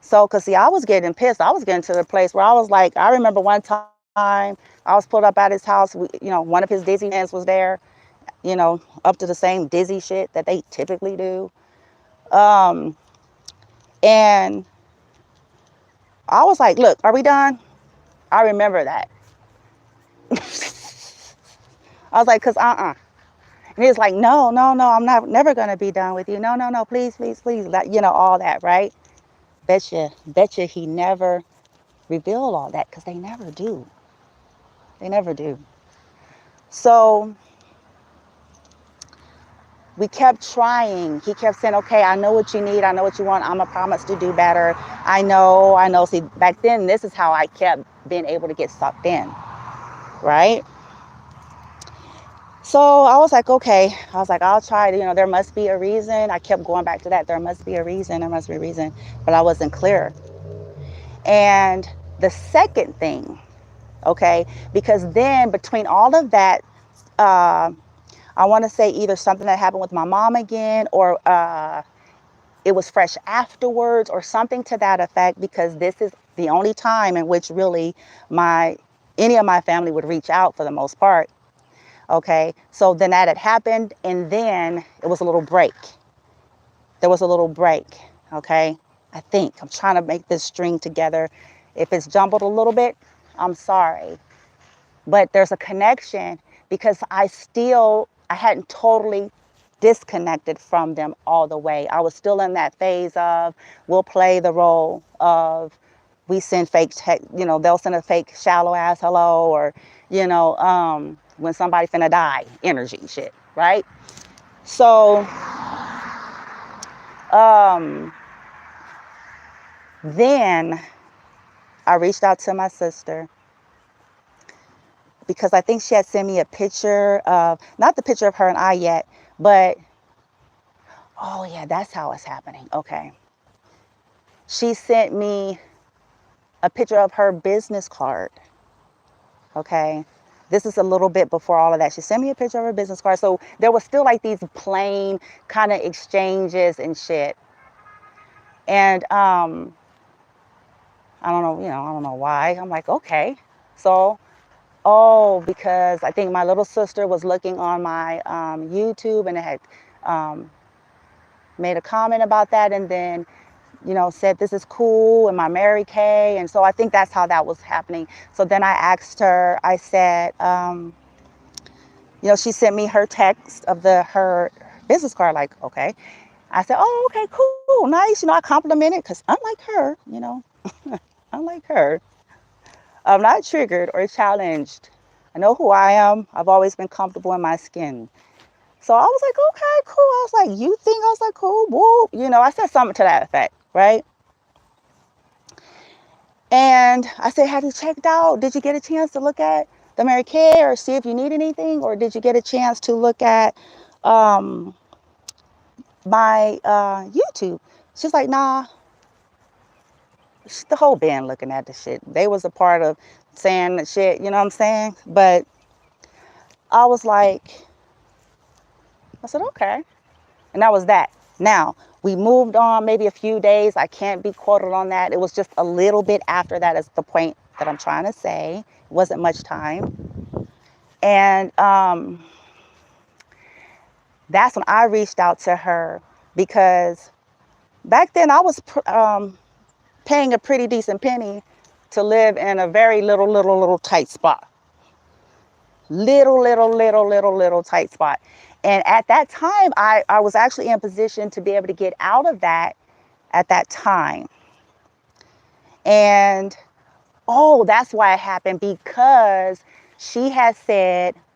Speaker 1: So, because see, I was getting pissed. I was getting to the place where I was like, I remember one time I was pulled up at his house. One of his dizzy hands was there, up to the same dizzy shit that they typically do. And I was like, look, are we done? I remember that. I was like, because And he was like, no, I'm never going to be done with you. No, please, please, please. All that, right? Bet you he never revealed all that because they never do. They never do. So we kept trying. He kept saying, okay, I know what you need. I know what you want. I'm a promise to do better. I know. See, back then, this is how I kept being able to get sucked in, right? So I was like, okay. I was like, I'll try it. There must be a reason. I kept going back to that. There must be a reason. There must be a reason. But I wasn't clear. And the second thing, okay, because then between all of that, I want to say either something that happened with my mom again, or it was fresh afterwards, or something to that effect, because this is the only time in which really any of my family would reach out for the most part. Okay, so then that had happened, and then it was a little break. There was a little break, okay? I think I'm trying to make this string together. If it's jumbled a little bit, I'm sorry. But there's a connection because I hadn't totally disconnected from them all the way. I was still in that phase of, we'll play the role of, we send they'll send a fake shallow ass hello, or, when somebody finna die, energy shit, right? So, then I reached out to my sister because I think she had sent me a picture of, not the picture of her and I yet, but, oh yeah, that's how it's happening. Okay. She sent me a picture of her business card. Okay. This is a little bit before all of that. She sent me a picture of her business card. So there was still like these plain kind of exchanges and shit. And I don't know why. I'm like, okay. So, because I think my little sister was looking on my YouTube, and it had made a comment about that, and then said, this is cool, and my Mary Kay. And so I think that's how that was happening. So then I asked her, I said, she sent me her text of her business card, like, okay. I said, oh, okay, cool, nice. I complimented, because unlike her, unlike her, I'm not triggered or challenged. I know who I am. I've always been comfortable in my skin. So I was like, okay, cool. I was like, you think? I was like, cool, whoop. I said something to that effect, right? And I said, have you checked out? Did you get a chance to look at the Mary Kay or see if you need anything? Or did you get a chance to look at my YouTube? She's like, nah. The whole band looking at the shit. They was a part of saying the shit, you know what I'm saying? But I was like, I said, okay. And that was that. Now, we moved on maybe a few days. I can't be quoted on that. It was just a little bit after that is the point that I'm trying to say. It wasn't much time. And that's when I reached out to her, because back then I was paying a pretty decent penny to live in a very little tight spot. Little tight spot. And at that time, I was actually in position to be able to get out of that at that time. And, that's why it happened, because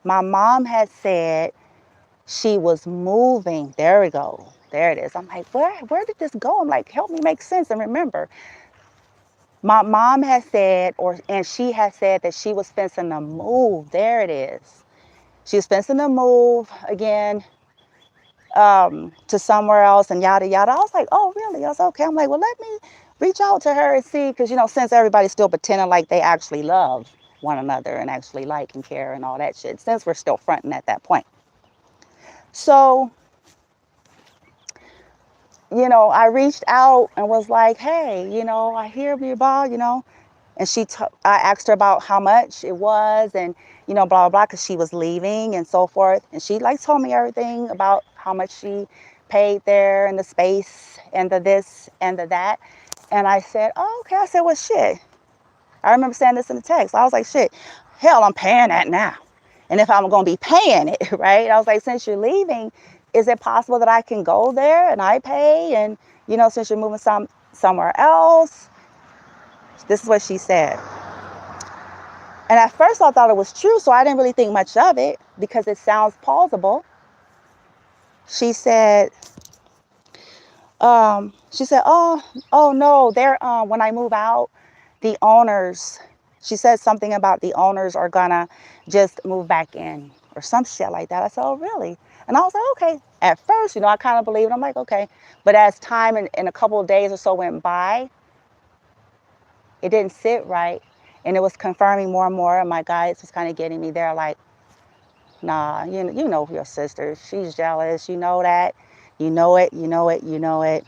Speaker 1: my mom had said she was moving. There we go. There it is. I'm like, where did this go? I'm like, help me make sense and remember. My mom has said, and she has said that she was fencing to move. There it is. She was fencing to move again to somewhere else and yada yada. I was like, oh really? I was okay. I'm like, well, let me reach out to her and see, because since everybody's still pretending like they actually love one another and actually like and care and all that shit, since we're still fronting at that point. So, I reached out and was like, hey, I hear you about, and I asked her about how much it was and, blah, blah, blah, because she was leaving and so forth. And she told me everything about how much she paid there and the space and the this and the that. And I said, oh, okay. I said, well, shit. I remember saying this in the text. I was like, shit, hell, I'm paying that now. And if I'm going to be paying it, right? I was like, since you're leaving, is it possible that I can go there and I pay? And, since you're moving somewhere else, this is what she said. And at first I thought it was true, so I didn't really think much of it because it sounds plausible. She said, oh no, they're when I move out, the owners, she said something about the owners are gonna just move back in or some shit like that. I said, oh really? And I was like, okay. At first, I kind of believed. I'm like, okay. But as time and a couple of days or so went by, it didn't sit right. And it was confirming more and more. And my guides was kind of getting me there like, nah, you know your sister. She's jealous. You know that. You know it. You know it. You know it.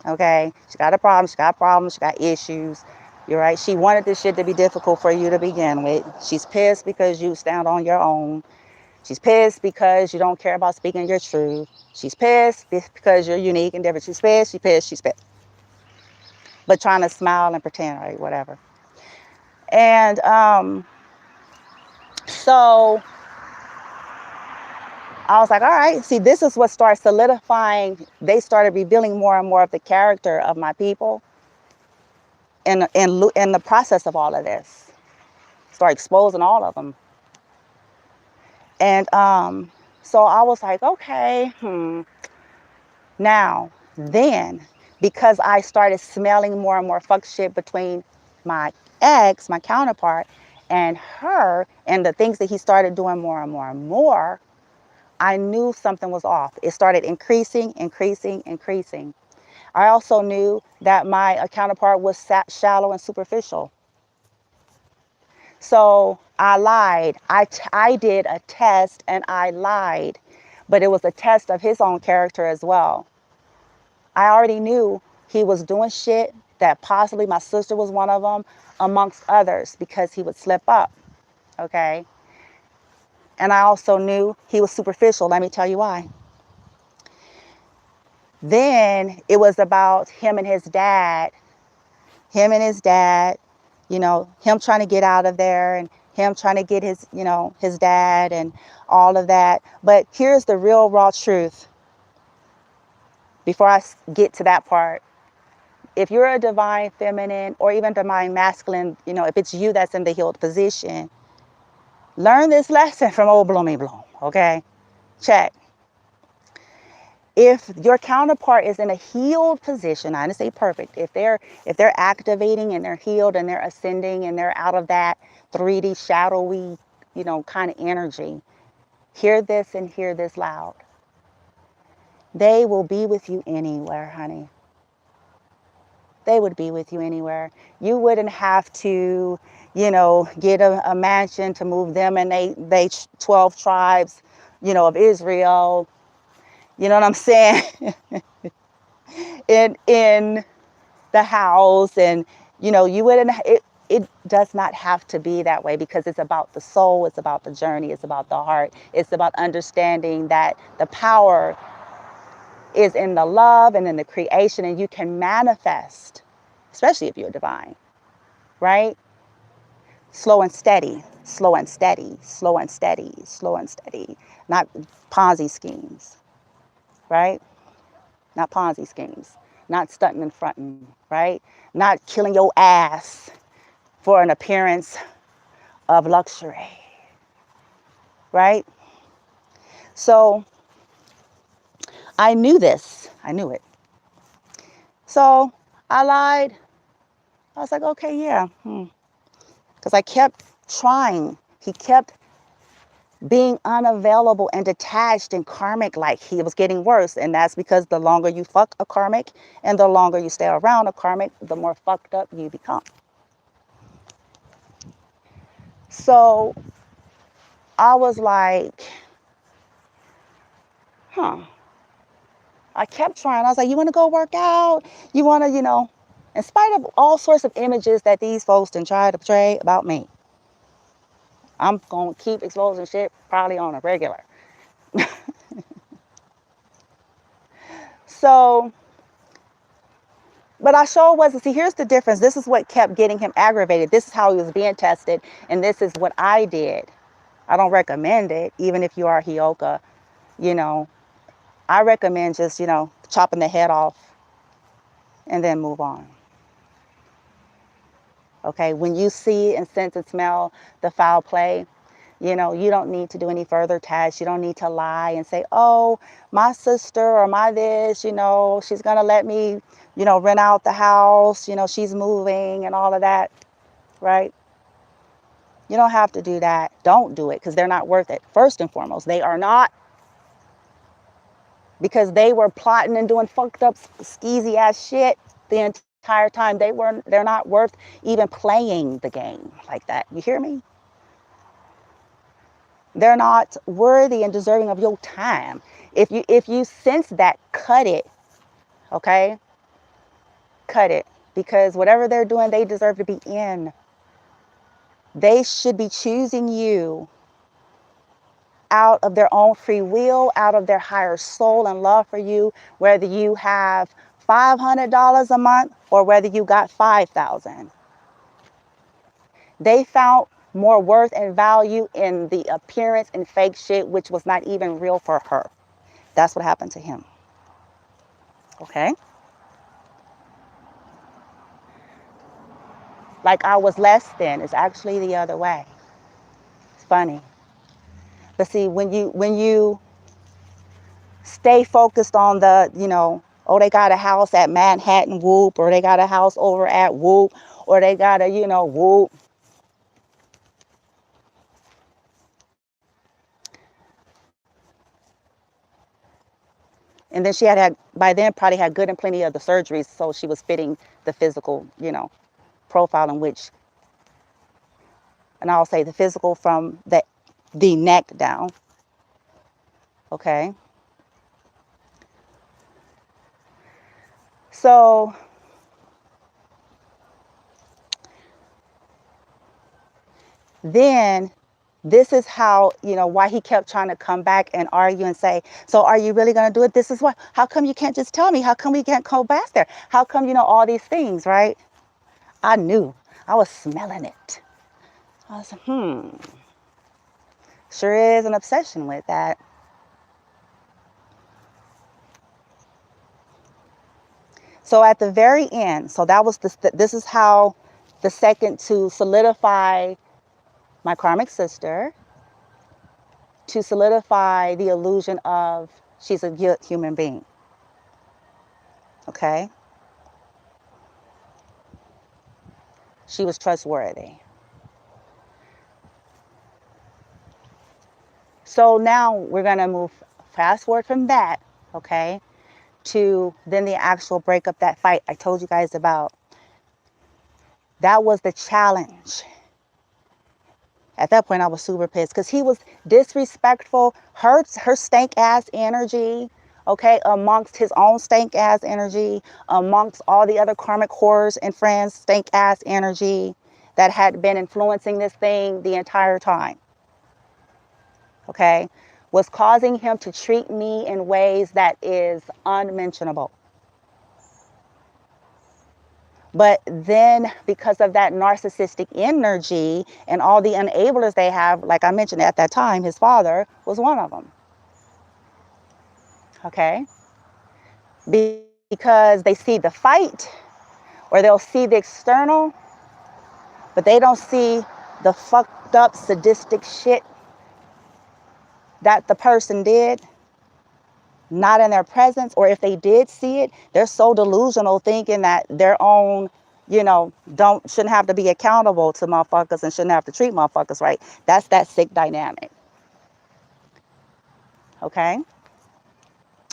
Speaker 1: Okay? She got a problem. She got problems. She got issues. You're right. She wanted this shit to be difficult for you to begin with. She's pissed because you stand on your own. She's pissed because you don't care about speaking your truth. She's pissed because you're unique and different. She's pissed. She's pissed. She's pissed. But trying to smile and pretend, right? Whatever. And so I was like, all right, see, this is what started solidifying. They started revealing more and more of the character of my people in the process of all of this. Start exposing all of them. And so I was like, okay, Now, then, because I started smelling more and more fuck shit between my ex, my counterpart, and her, and the things that he started doing more and more and more, I knew something was off. It started increasing, increasing, increasing. I also knew that my counterpart was shallow and superficial. So I lied. I did a test and I lied, but it was a test of his own character as well. I already knew he was doing shit that possibly my sister was one of them, amongst others, because he would slip up. Okay. And I also knew he was superficial. Let me tell you why. Then it was about him and his dad. Him and his dad, him trying to get out of there and him trying to get his, his dad and all of that. But here's the real raw truth. Before I get to that part, if you're a divine feminine or even divine masculine, if it's you that's in the healed position, learn this lesson from old Bloomy Bloom, okay? Check. If your counterpart is in a healed position, I didn't say perfect, if they're activating and they're healed and they're ascending and they're out of that 3D shadowy, kind of energy, hear this and hear this loud. They will be with you anywhere, honey. They would be with you anywhere. You wouldn't have to, get a mansion to move them and they 12 tribes, of Israel. You know what I'm saying? in the house, and you wouldn't. It does not have to be that way, because it's about the soul, it's about the journey, it's about the heart, it's about understanding that the power is in the love and in the creation, and you can manifest, especially if you're divine, right? Slow and steady, slow and steady, slow and steady, slow and steady. Not Ponzi schemes, right? Not Ponzi schemes. Not stunting and fronting, right? Not killing your ass for an appearance of luxury, right? So I knew this. I knew it. So I lied. I was like, okay, yeah. Because I kept trying. He kept being unavailable and detached and karmic, like he was getting worse. And that's because the longer you fuck a karmic and the longer you stay around a karmic, the more fucked up you become. So I was like, I kept trying. I was like, you want to go work out? You want to, in spite of all sorts of images that these folks done try to portray about me, I'm going to keep exposing shit probably on a regular. So, but I sure wasn't. See, here's the difference. This is what kept getting him aggravated. This is how he was being tested. And this is what I did. I don't recommend it, even if you are Hioka, I recommend just, chopping the head off and then move on. Okay, when you see and sense and smell the foul play, you don't need to do any further tests. You don't need to lie and say, oh, my sister or my this, she's going to let me, rent out the house, she's moving and all of that, right? You don't have to do that. Don't do it because they're not worth it. First and foremost, they are not, because they were plotting and doing fucked up, skeezy ass shit the entire time. They're not worth even playing the game like that. You hear me? They're not worthy and deserving of your time. If you sense that, cut it. Okay? Cut it. Because whatever they're doing, they deserve to be in. They should be choosing you out of their own free will, out of their higher soul and love for you, whether you have $500 a month or whether you got 5,000. They found more worth and value in the appearance and fake shit, which was not even real for her. That's what happened to him. Okay? Like I was less than. It's actually the other way. It's funny. But see, when you stay focused on the, oh, they got a house at Manhattan, whoop, or they got a house over at whoop, or they got a, whoop. And then she had by then probably had good and plenty of the surgeries, so she was fitting the physical, profile in which, and I'll say the physical from the neck down. Okay. So then this is how, why he kept trying to come back and argue and say, so are you really going to do it? This is why. How come you can't just tell me? How come we can't go back there? How come, all these things, right? I knew. I was smelling it. I was like, sure is an obsession with that. So at the very end, so that was this is how the second to solidify my karmic sister, to solidify the illusion of she's a good human being. Okay? She was trustworthy. So now we're going to move fast forward from that, okay, to then the actual breakup, that fight I told you guys about. That was the challenge. At that point, I was super pissed because he was disrespectful, her stank ass energy, okay, amongst his own stank ass energy, amongst all the other karmic whores and friends, stank ass energy that had been influencing this thing the entire time. Okay, was causing him to treat me in ways that is unmentionable. But then because of that narcissistic energy and all the enablers they have, like I mentioned at that time, his father was one of them. Okay? Because they see the fight or they'll see the external, but they don't see the fucked up sadistic shit that the person did. not in their presence, or if they did see it, they're so delusional thinking that their own, shouldn't have to be accountable to motherfuckers and shouldn't have to treat motherfuckers right. That's that sick dynamic. Okay?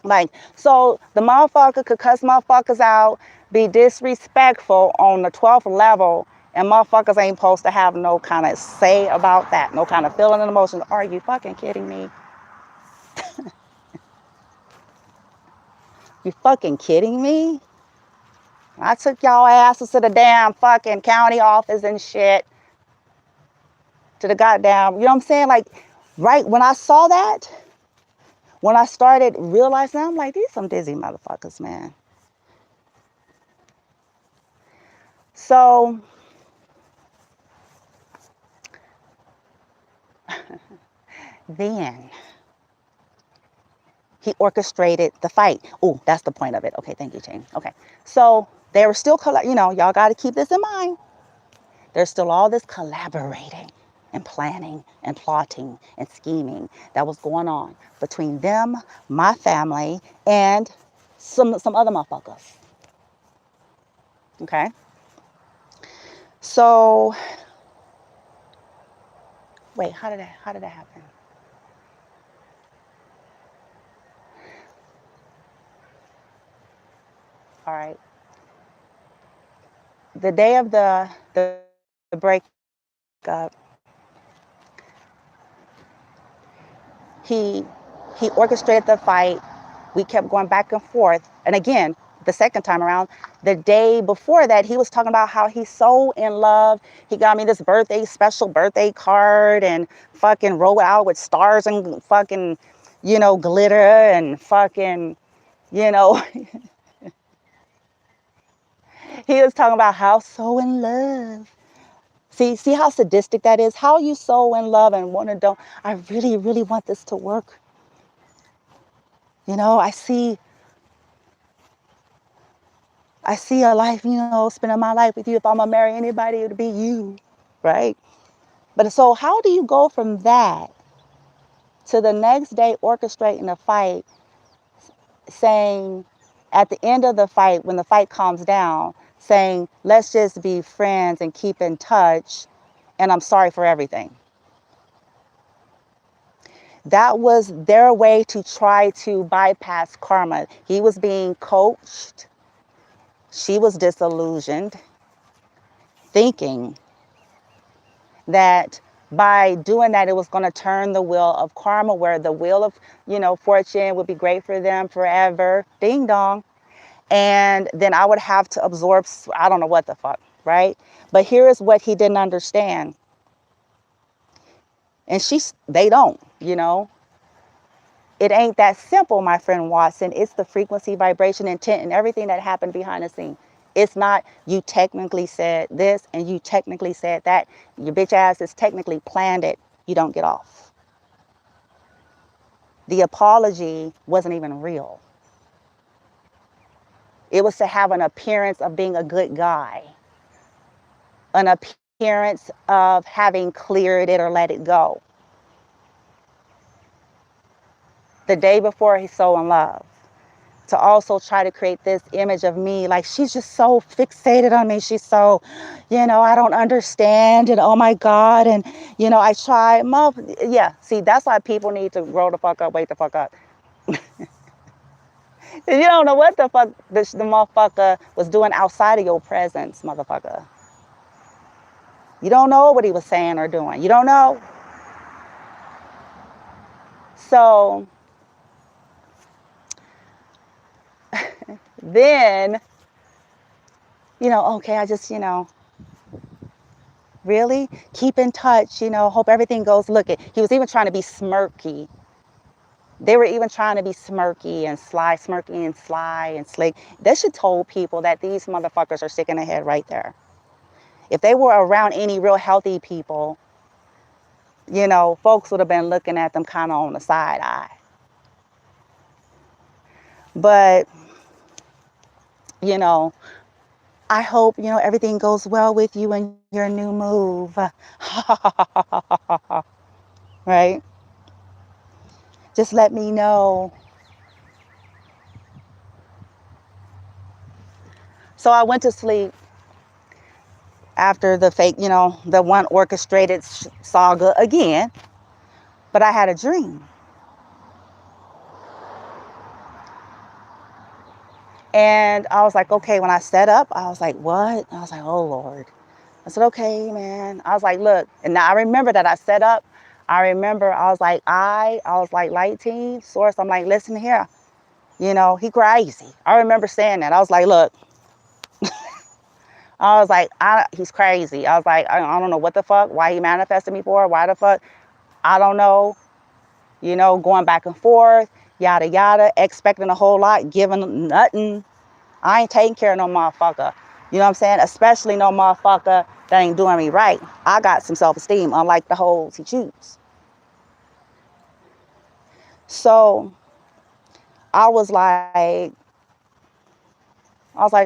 Speaker 1: Like, so the motherfucker could cuss motherfuckers out, be disrespectful on the 12th level, and motherfuckers ain't supposed to have no kind of say about that, no kind of feeling and emotions. Are you fucking kidding me? You fucking kidding me? I took y'all asses to the damn fucking county office and shit. To the goddamn, you know what I'm saying? Like, right when I saw that, when I started realizing, I'm like, these some dizzy motherfuckers, man. So, then he orchestrated the fight. Oh, that's the point of it. Okay, thank you, Jane. Okay, so they were still, y'all got to keep this in mind. There's still all this collaborating and planning and plotting and scheming that was going on between them, my family, and some other motherfuckers. Okay? So, wait, how did that happen? All right. The day of the breakup, he orchestrated the fight. We kept going back and forth. And again, the second time around, the day before that, he was talking about how he's so in love. He got me this special birthday card and fucking rolled out with stars and fucking, glitter and fucking, you know, he was talking about how so in love. See how sadistic that is? How are you so in love and want to don't, I really, really want this to work. I see a life, spending my life with you. If I'm gonna marry anybody, it'll be you, right? But so how do you go from that to the next day orchestrating a fight, saying at the end of the fight, when the fight calms down, saying, let's just be friends and keep in touch, and I'm sorry for everything. That was their way to try to bypass karma. He was being coached. She was disillusioned, thinking that by doing that, it was going to turn the wheel of karma, where the wheel of, fortune would be great for them forever. Ding dong. And then I would have to absorb, I don't know what the fuck, right? But here is what he didn't understand. And they don't, It ain't that simple, my friend Watson. It's the frequency, vibration, intent, and everything that happened behind the scene. It's not you technically said this and you technically said that. Your bitch ass is technically planned it. You don't get off. The apology wasn't even real. It was to have an appearance of being a good guy, an appearance of having cleared it or let it go. The day before, he's so in love. To also try to create this image of me, like she's just so fixated on me. She's so, I don't understand. And oh my God. And, I try. Yeah, see, that's why people need to grow the fuck up, wake the fuck up. You don't know what the fuck the motherfucker was doing outside of your presence, motherfucker. You don't know what he was saying or doing. You don't know. So then, okay, I just, really keep in touch, hope everything goes. Look, he was even trying to be smirky. They were even trying to be smirky and sly and slick. They should told people that these motherfuckers are sick in the head right there. If they were around any real healthy people, folks would have been looking at them kind of on the side eye. But, I hope, everything goes well with you and your new move. Right? Just let me know So I went to sleep after the fake, you know, the one orchestrated saga again, but I had a dream. And I was like, okay, when I set up, I was like, what? I was like, oh Lord. I said, okay, man. I was like, look, and now I remember that I set up. I remember I was like, light team, source. I'm like, listen here, you know, he crazy. I remember saying that. I was like, look, I was like, he's crazy. I was like, I don't know what the fuck, why he manifested me for, why the fuck, I don't know, you know, going back and forth, yada, yada, expecting a whole lot, giving nothing. I ain't taking care of no motherfucker. You know what I'm saying? Especially no motherfucker that ain't doing me right. I got some self-esteem, unlike the hoes he choose. So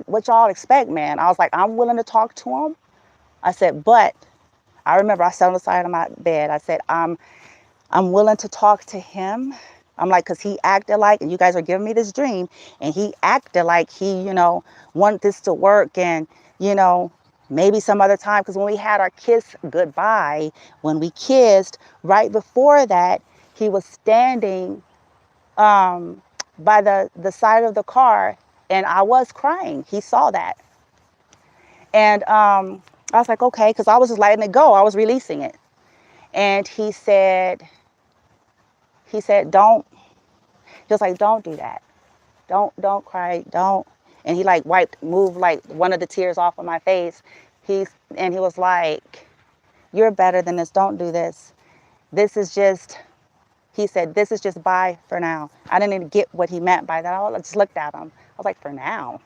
Speaker 1: what y'all expect, man? I was like, I'm willing to talk to him. I said, but I remember I sat on the side of my bed. I said, I'm willing to talk to him. I'm like, because he acted like, and you guys are giving me this dream, and he acted like he, you know, wanted this to work, and, you know, maybe some other time, because when we had our kiss goodbye, when we kissed, right before that, he was standing by the side of the car, and I was crying. He saw that. And I was like, okay, because I was just letting it go. I was releasing it. And he said, don't, just like, don't do that. Don't cry. Don't. And he like moved like one of the tears off of my face. And he was like, you're better than this. Don't do this. This is just, he said, this is just bye for now. I didn't even get what he meant by that. I just looked at him. I was like, for now.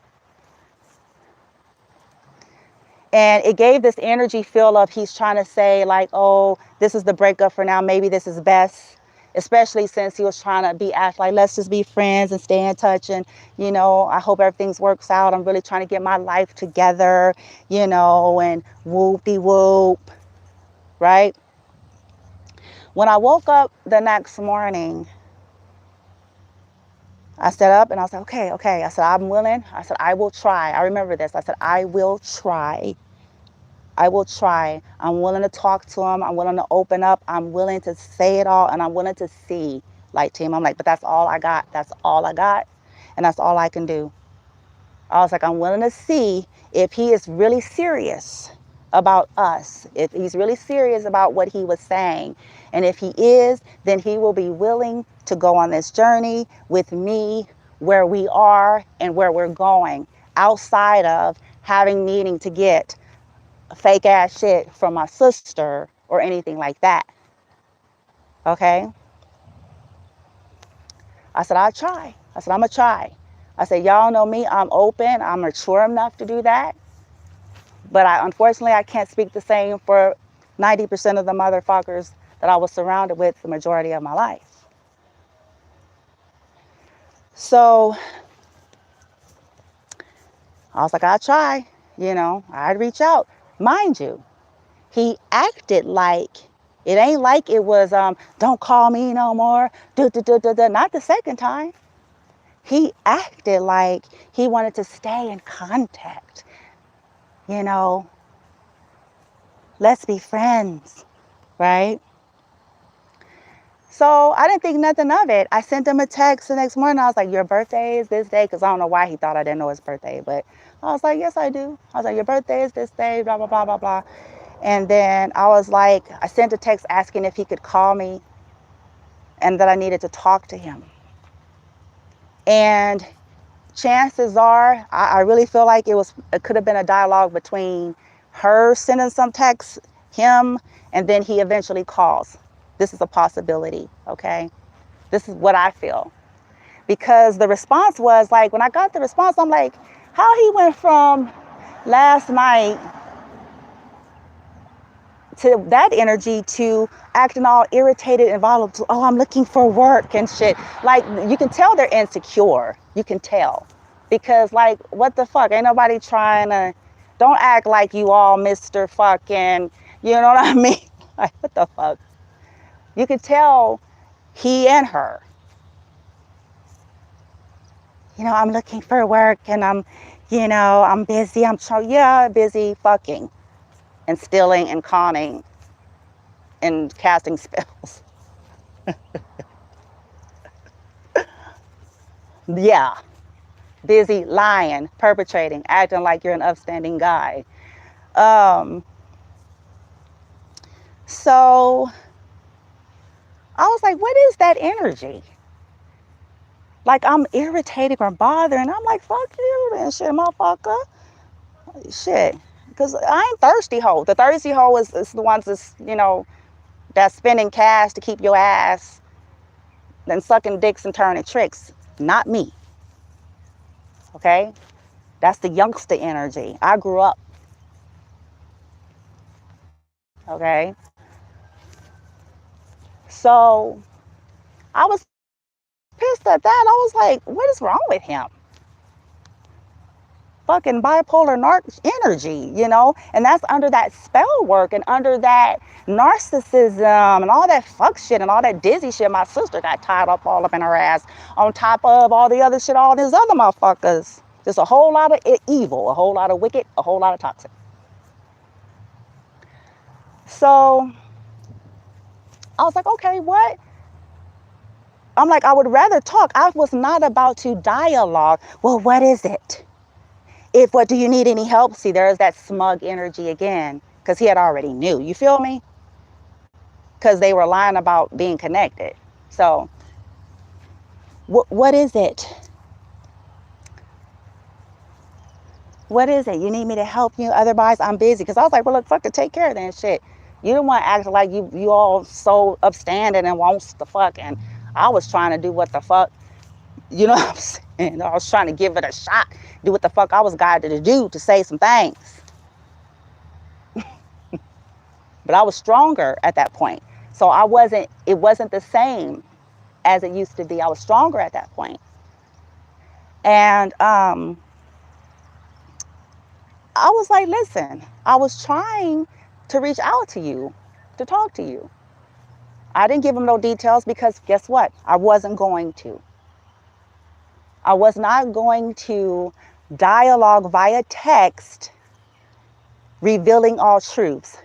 Speaker 1: And it gave this energy feel of he's trying to say like, oh, this is the breakup for now. Maybe this is best. Especially since he was trying to act like, let's just be friends and stay in touch. And, you know, I hope everything works out. I'm really trying to get my life together, you know, and whoop-de-whoop, right? When I woke up the next morning, I sat up and I was like, okay. I said, I'm willing. I said, I will try. I remember this. I said, I will try. I will try. I'm willing to talk to him. I'm willing to open up. I'm willing to say it all. And I'm willing to see, like, team. I'm like, but that's all I got. That's all I got. And that's all I can do. I was like, I'm willing to see if he is really serious about us, if he's really serious about what he was saying. And if he is, then he will be willing to go on this journey with me where we are and where we're going, outside of needing to get fake ass shit from my sister or anything like that. Okay? I said, I'll try. I said, I'm going to try. I said, y'all know me. I'm open. I'm mature enough to do that. But unfortunately, I can't speak the same for 90% of the motherfuckers that I was surrounded with the majority of my life. So I was like, I'll try. You know, I'd reach out. Mind you, he acted like, it ain't like it was, don't call me no more. Not the second time. He acted like he wanted to stay in contact. You know, let's be friends, right? So I didn't think nothing of it. I sent him a text the next morning. I was like, your birthday is this day? Because I don't know why he thought I didn't know his birthday. But I was like, yes, I do. I was like, your birthday is this day, blah, blah, blah, blah, blah. And then I was like, I sent a text asking if he could call me and that I needed to talk to him. And chances are, I really feel like it could have been a dialogue between her sending some text, him, and then he eventually calls. This is a possibility, okay? This is what I feel. Because the response was like, when I got the response, I'm like, how he went from last night to that energy to acting all irritated and volatile. Oh, I'm looking for work and shit. Like, you can tell they're insecure. You can tell. Because, like, what the fuck? Ain't nobody trying to... Don't act like you all Mr. Fucking... You know what I mean? Like, what the fuck? You can tell he and her. You know, I'm looking for work and I'm you know, I'm busy. Yeah, busy fucking and stealing and conning and casting spells. Yeah, busy lying, perpetrating, acting like you're an upstanding guy. Um, so I was like, what is that energy? Like I'm irritating or bothering. I'm like, fuck you then, shit, motherfucker. Shit. Because I ain't thirsty hoe. The thirsty hoe is the ones that's, you know, that's spending cash to keep your ass and sucking dicks and turning tricks. Not me. Okay? That's the youngster energy. I grew up. Okay? So I was pissed at that. I was like, what is wrong with him? Fucking bipolar narc energy, you know? And that's under that spell work and under that narcissism and all that fuck shit and all that dizzy shit. My sister got tied up all up in her ass on top of all the other shit, all these other motherfuckers. Just a whole lot of evil, a whole lot of wicked, a whole lot of toxic. So I was like, okay, what? I'm like, I would rather talk. I was not about to dialogue. Well, what is it? What do you need any help? See, there's that smug energy again, because he had already knew. You feel me? Because they were lying about being connected. So, what is it? What is it? You need me to help you? Otherwise, I'm busy. Because I was like, well, look, fuck it, take care of that shit. You don't want to act like you all so upstanding and wants the fuck. And I was trying to do what the fuck. You know what I'm saying? I was trying to give it a shot. Do what the fuck I was guided to do to say some things. But I was stronger at that point. So it wasn't the same as it used to be. I was stronger at that point. And I was like, listen, I was trying to reach out to you, to talk to you. I didn't give him no details because guess what? I wasn't going to. I was not going to dialogue via text, revealing all truths.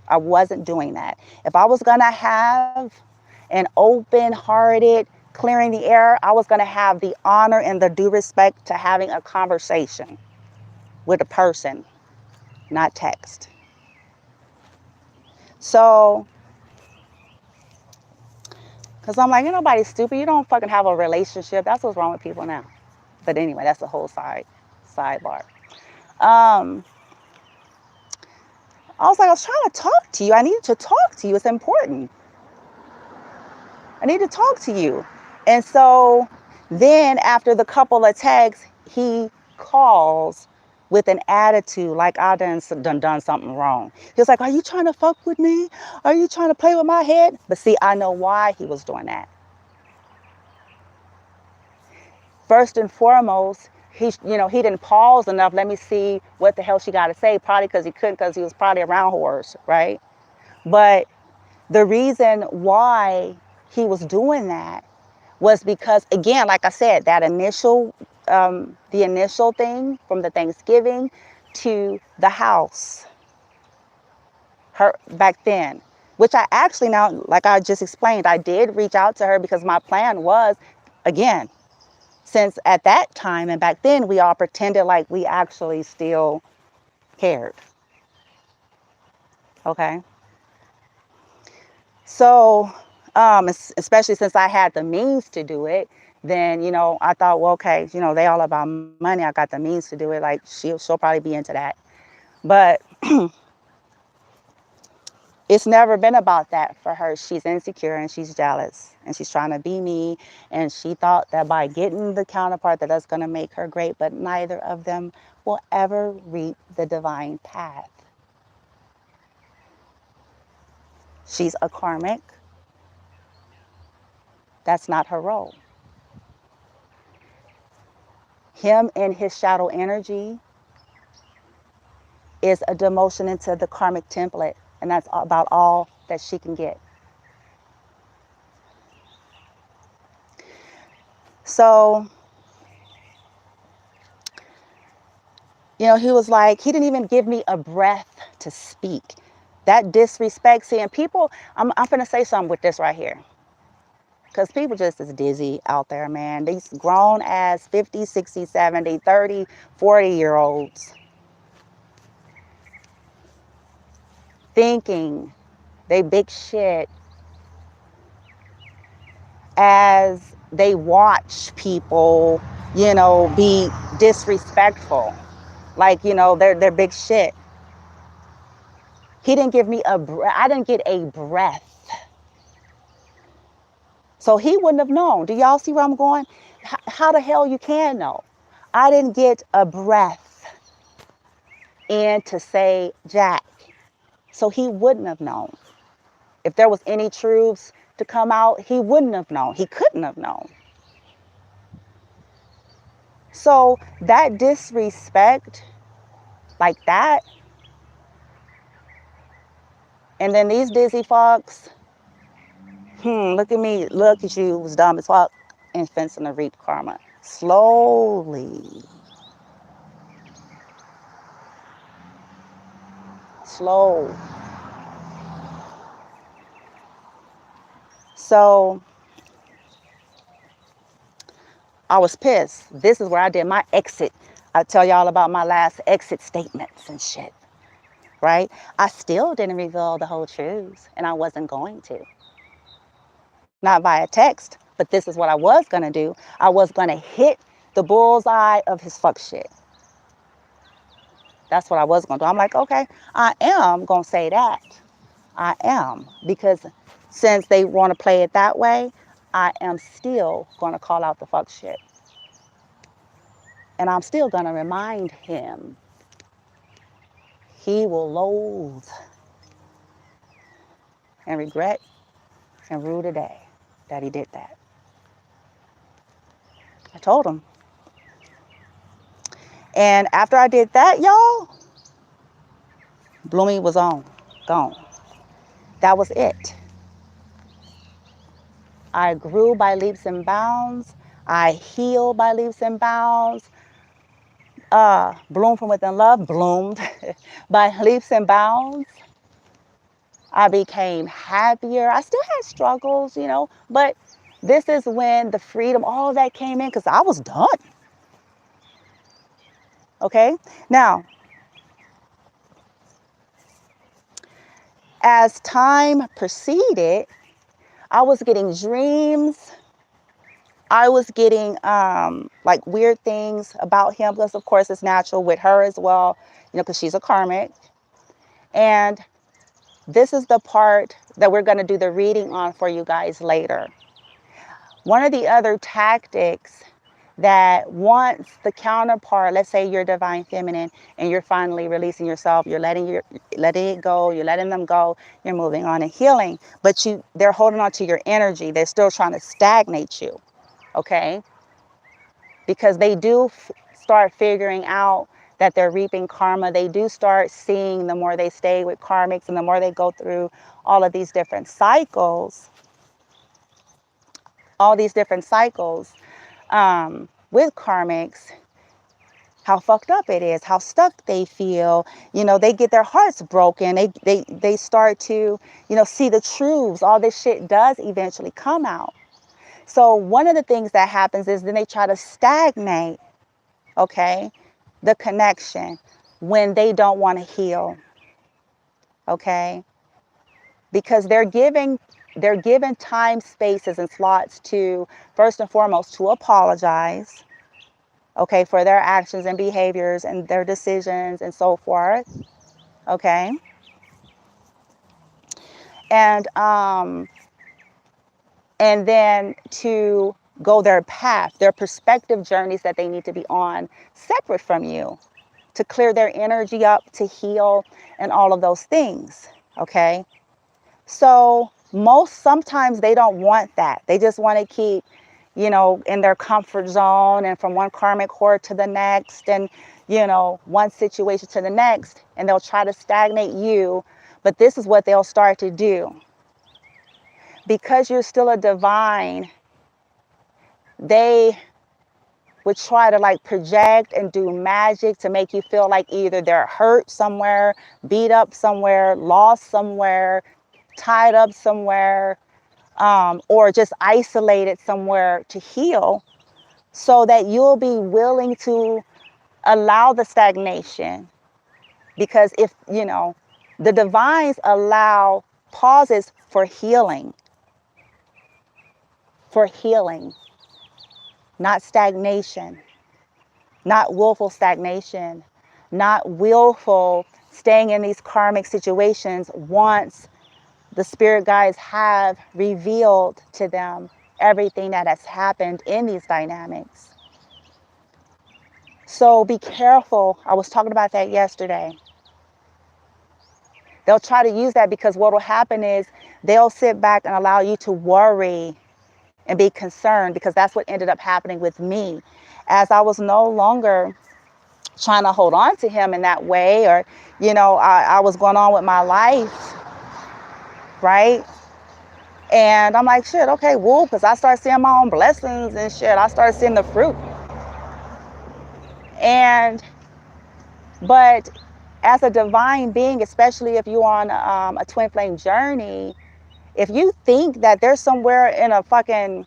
Speaker 1: I wasn't doing that. If I was going to have an open-hearted, clearing the air, I was going to have the honor and the due respect to having a conversation with a person, not text. So, because I'm like, ain't nobody stupid. You don't fucking have a relationship. That's what's wrong with people now. But anyway, that's a whole sidebar. I was like, I was trying to talk to you. I needed to talk to you. It's important. I need to talk to you. And so then after the couple of texts, he calls with an attitude like I done something wrong. He was like, are you trying to fuck with me? Are you trying to play with my head? But see, I know why he was doing that. First and foremost, he didn't pause enough. Let me see what the hell she got to say. Probably because he couldn't, because he was probably around whores, right? But the reason why he was doing that was because, again, like I said, that the initial thing from the Thanksgiving to the house, her back then, which I actually now, like I just explained, I did reach out to her because my plan was, again, since at that time and back then, we all pretended like we actually still cared. Okay. So, especially since I had the means to do it, then, I thought, well, okay, they all about money. I got the means to do it. Like she'll probably be into that. But it's never been about that for her. She's insecure and she's jealous and she's trying to be me. And she thought that by getting the counterpart that's going to make her great, but neither of them will ever reach the divine path. She's a karmic. That's not her role. Him and his shadow energy is a demotion into the karmic template. And that's about all that she can get. So You know, he was like, he didn't even give me a breath to speak. That disrespect, seeing people, I'm finna say something with this right here. Because people just is dizzy out there, man. These grown ass 50, 60, 70, 30, 40-year-olds thinking they big shit as they watch people, you know, be disrespectful. Like, you know, they're big shit. He didn't give me a breath. I didn't get a breath. So he wouldn't have known. Do y'all see where I'm going? How the hell you can know? I didn't get a breath in to say Jack. So he wouldn't have known. If there was any truths to come out, he wouldn't have known. He couldn't have known. So that disrespect like that, and then these dizzy fucks, look at me, look at you, was dumb as fuck, and fencing to reap karma. Slowly. Slow. So I was pissed. This is where I did my exit. I tell y'all about my last exit statements and shit, right? I still didn't reveal the whole truth, and I wasn't going to. Not via text, but this is what I was going to do. I was going to hit the bullseye of his fuck shit. That's what I was going to do. I'm like, okay, I am going to say that. I am. Because since they want to play it that way, I am still going to call out the fuck shit. And I'm still going to remind him. He will loathe and regret and rue the day that he did that. I told him. And after I did that, y'all, Bloomy was gone. That was it. I grew by leaps and bounds. I healed by leaps and bounds. Bloom from within love, bloomed by leaps and bounds. I became happier. I still had struggles, you know, but this is when the freedom, all of that came in because I was done. Okay? Now, as time proceeded, I was getting dreams. I was getting like weird things about him because, of course, it's natural with her as well, you know, because she's a karmic. And this is the part that we're going to do the reading on for you guys later. One of the other tactics that once the counterpart, let's say you're divine feminine and you're finally releasing yourself, you're letting it go, you're letting them go, you're moving on and healing, but they're holding on to your energy. They're still trying to stagnate you, okay? Because they do start figuring out that they're reaping karma. They do start seeing the more they stay with karmics and the more they go through all of these different cycles, with karmics, how fucked up it is, how stuck they feel. You know, they get their hearts broken. They start to, you know, see the truths. All this shit does eventually come out. So one of the things that happens is then they try to stagnate, okay, the connection when they don't want to heal, okay, because they're given time, spaces, and slots to, first and foremost, to apologize, okay, for their actions and behaviors and their decisions and so forth, okay, and then to go their path, their perspective journeys that they need to be on separate from you, to clear their energy up, to heal, and all of those things, okay? So sometimes they don't want that. They just want to keep, you know, in their comfort zone and from one karmic horde to the next and, you know, one situation to the next, and they'll try to stagnate you. But this is what they'll start to do. Because you're still a divine, they would try to like project and do magic to make you feel like either they're hurt somewhere, beat up somewhere, lost somewhere, tied up somewhere, or just isolated somewhere to heal, so that you'll be willing to allow the stagnation. Because if, you know, the divines allow pauses for healing, not stagnation, not willful stagnation, not willful staying in these karmic situations once the spirit guides have revealed to them everything that has happened in these dynamics. So be careful. I was talking about that yesterday. They'll try to use that because what will happen is they'll sit back and allow you to worry and be concerned, because that's what ended up happening with me. As I was no longer trying to hold on to him in that way, or, you know, I was going on with my life, right? And I'm like, shit, okay, woo, because I started seeing my own blessings and shit. I started seeing the fruit. But as a divine being, especially if you're on a twin flame journey, if you think that there's somewhere in a fucking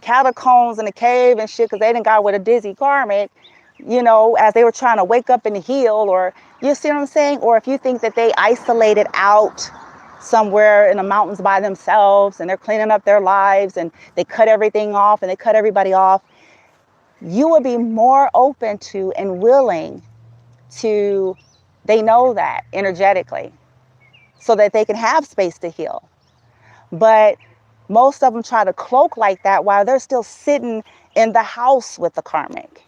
Speaker 1: catacombs in a cave and shit because they done got with a dizzy karmic, you know, as they were trying to wake up and heal, or you see what I'm saying? Or if you think that they isolated out somewhere in the mountains by themselves and they're cleaning up their lives and they cut everything off and they cut everybody off, you would be more open to and willing to, they know that energetically, so that they can have space to heal. But most of them try to cloak like that while they're still sitting in the house with the karmic,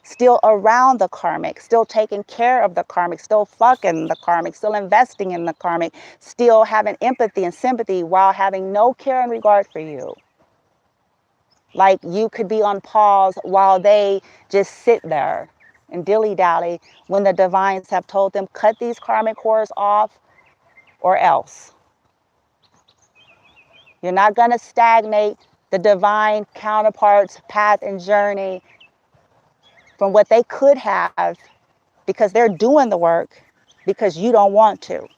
Speaker 1: still around the karmic, still taking care of the karmic, still fucking the karmic, still investing in the karmic, still having empathy and sympathy while having no care and regard for you. Like you could be on pause while they just sit there and dilly-dally when the divines have told them, cut these karmic horrors off or else. You're not going to stagnate the divine counterparts' path and journey from what they could have, because they're doing the work, because you don't want to.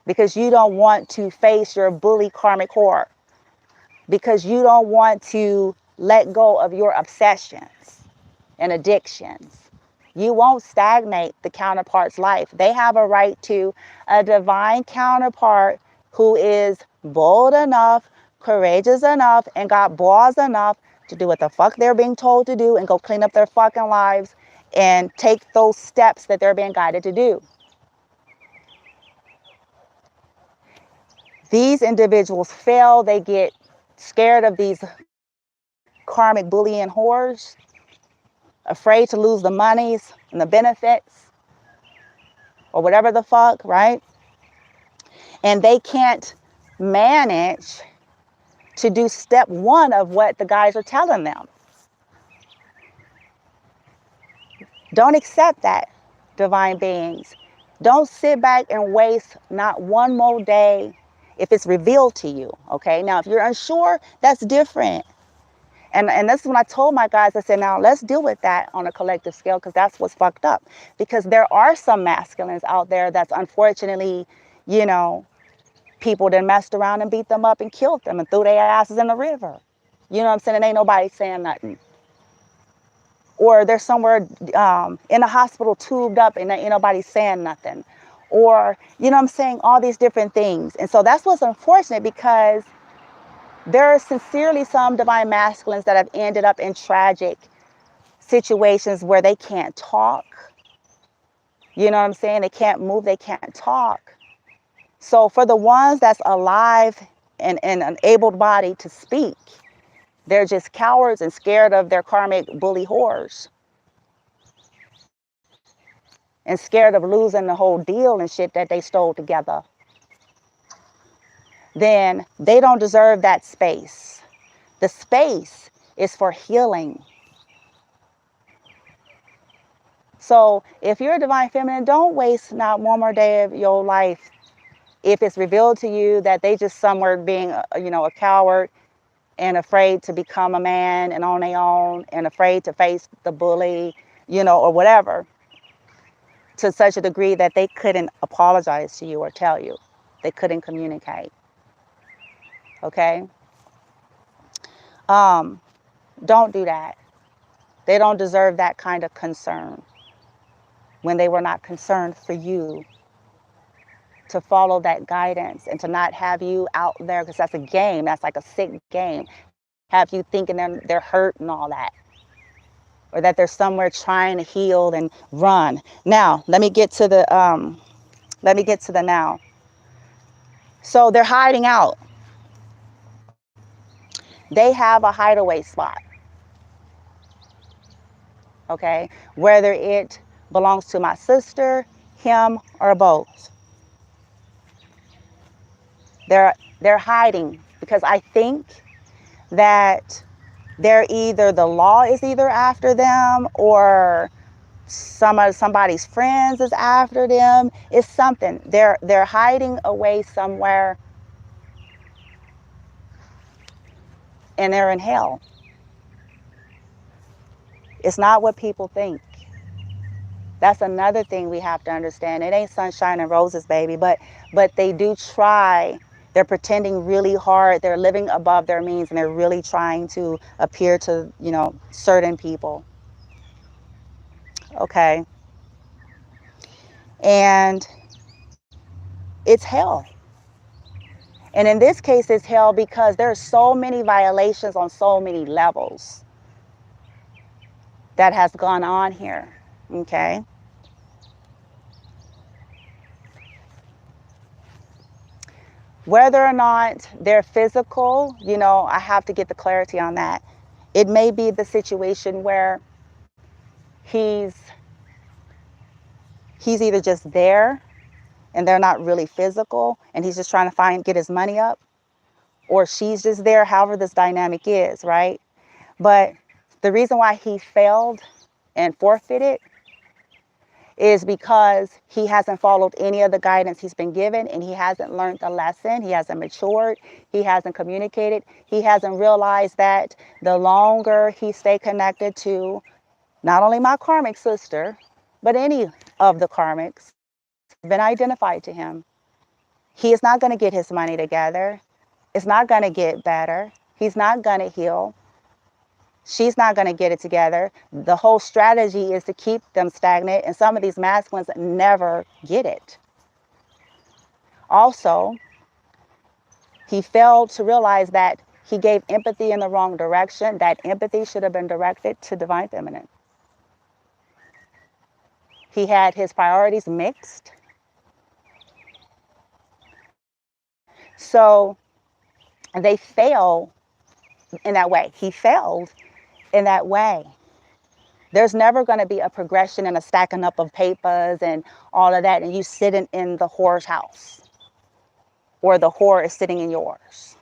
Speaker 1: Because you don't want to face your bully karmic horror. Because you don't want to let go of your obsessions and addictions. You won't stagnate the counterpart's life. They have a right to a divine counterpart who is bold enough, courageous enough, and got balls enough to do what the fuck they're being told to do and go clean up their fucking lives and take those steps that they're being guided to do. These individuals fail. They get scared of these karmic bullying whores, afraid to lose the monies and the benefits or whatever the fuck, right? And they can't manage to do step one of what the guys are telling them. Don't accept that, divine beings. Don't sit back and waste not one more day if it's revealed to you, okay? Now, if you're unsure, that's different. And that's when I told my guys, I said, now let's deal with that on a collective scale, because that's what's fucked up. Because there are some masculines out there that's unfortunately, you know, people that messed around and beat them up and killed them and threw their asses in the river. You know what I'm saying? And ain't nobody saying nothing. Or they're somewhere in a hospital tubed up and ain't nobody saying nothing. Or, you know what I'm saying? All these different things. And so that's what's unfortunate, because there are sincerely some divine masculines that have ended up in tragic situations where they can't talk. You know what I'm saying? They can't move, they can't talk. So for the ones that's alive and an able body to speak, they're just cowards and scared of their karmic bully whores. And scared of losing the whole deal and shit that they stole together. Then they don't deserve that space. The space is for healing. So if you're a divine feminine, don't waste not one more day of your life if it's revealed to you that they just somewhere being, you know, a coward and afraid to become a man and on their own and afraid to face the bully, you know, or whatever, to such a degree that they couldn't apologize to you or tell you. They couldn't communicate. Okay? Don't do that. They don't deserve that kind of concern when they were not concerned for you, to follow that guidance and to not have you out there, because that's a game. That's like a sick game. Have you thinking they're hurt and all that, or that they're somewhere trying to heal and run. Now, let me get to the now. So they're hiding out. They have a hideaway spot. Okay, whether it belongs to my sister, him, or both. They're hiding because I think that they're either, the law is either after them, or somebody's friends is after them. It's something. They're hiding away somewhere, and they're in hell. It's not what people think. That's another thing we have to understand. It ain't sunshine and roses, baby, but they do try. They're pretending really hard. They're living above their means, and they're really trying to appear to, you know, certain people. Okay. And it's hell. And in this case, it's hell because there are so many violations on so many levels that has gone on here. Okay. Whether or not they're physical, you know, I have to get the clarity on that. It may be the situation where he's either just there and they're not really physical and he's just trying to get his money up, or she's just there, however this dynamic is, right? But the reason why he failed and forfeited is because he hasn't followed any of the guidance he's been given, and he hasn't learned the lesson. He hasn't matured. He hasn't communicated. He hasn't realized that the longer he stay connected to not only my karmic sister, but any of the karmics been identified to him, he is not going to get his money together. It's not going to get better. He's not going to heal. She's not going to get it together. The whole strategy is to keep them stagnant, and some of these masculines never get it. Also, he failed to realize that he gave empathy in the wrong direction. That empathy should have been directed to Divine Feminine. He had his priorities mixed. So they fail in that way. He failed in that way. There's never going to be a progression and a stacking up of papers and all of that, and you sitting in the whore's house, or the whore is sitting in yours.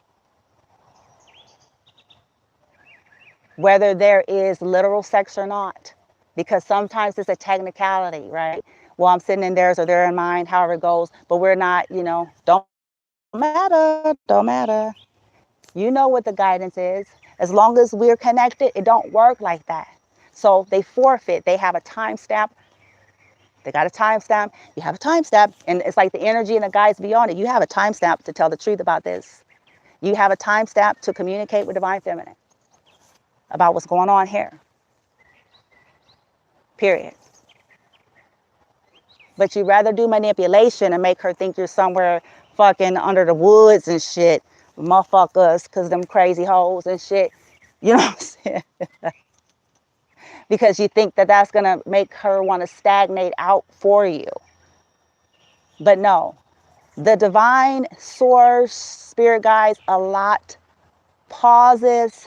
Speaker 1: Whether there is literal sex or not, because sometimes it's a technicality, right? Well, I'm sitting in theirs or they're in mine, however it goes, but we're not, you know, don't matter. You know what the guidance is. As long as we're connected, it don't work like that. So they forfeit. They have a timestamp. They got a timestamp. You have a timestamp. And it's like the energy and the guides beyond it. You have a timestamp to tell the truth about this. You have a timestamp to communicate with Divine Feminine about what's going on here. Period. But you rather do manipulation and make her think you're somewhere fucking under the woods and shit. Motherfuckers, because them crazy hoes and shit. You know what I'm saying? Because you think that that's going to make her want to stagnate out for you. But no, the divine source, spirit guides, allot pauses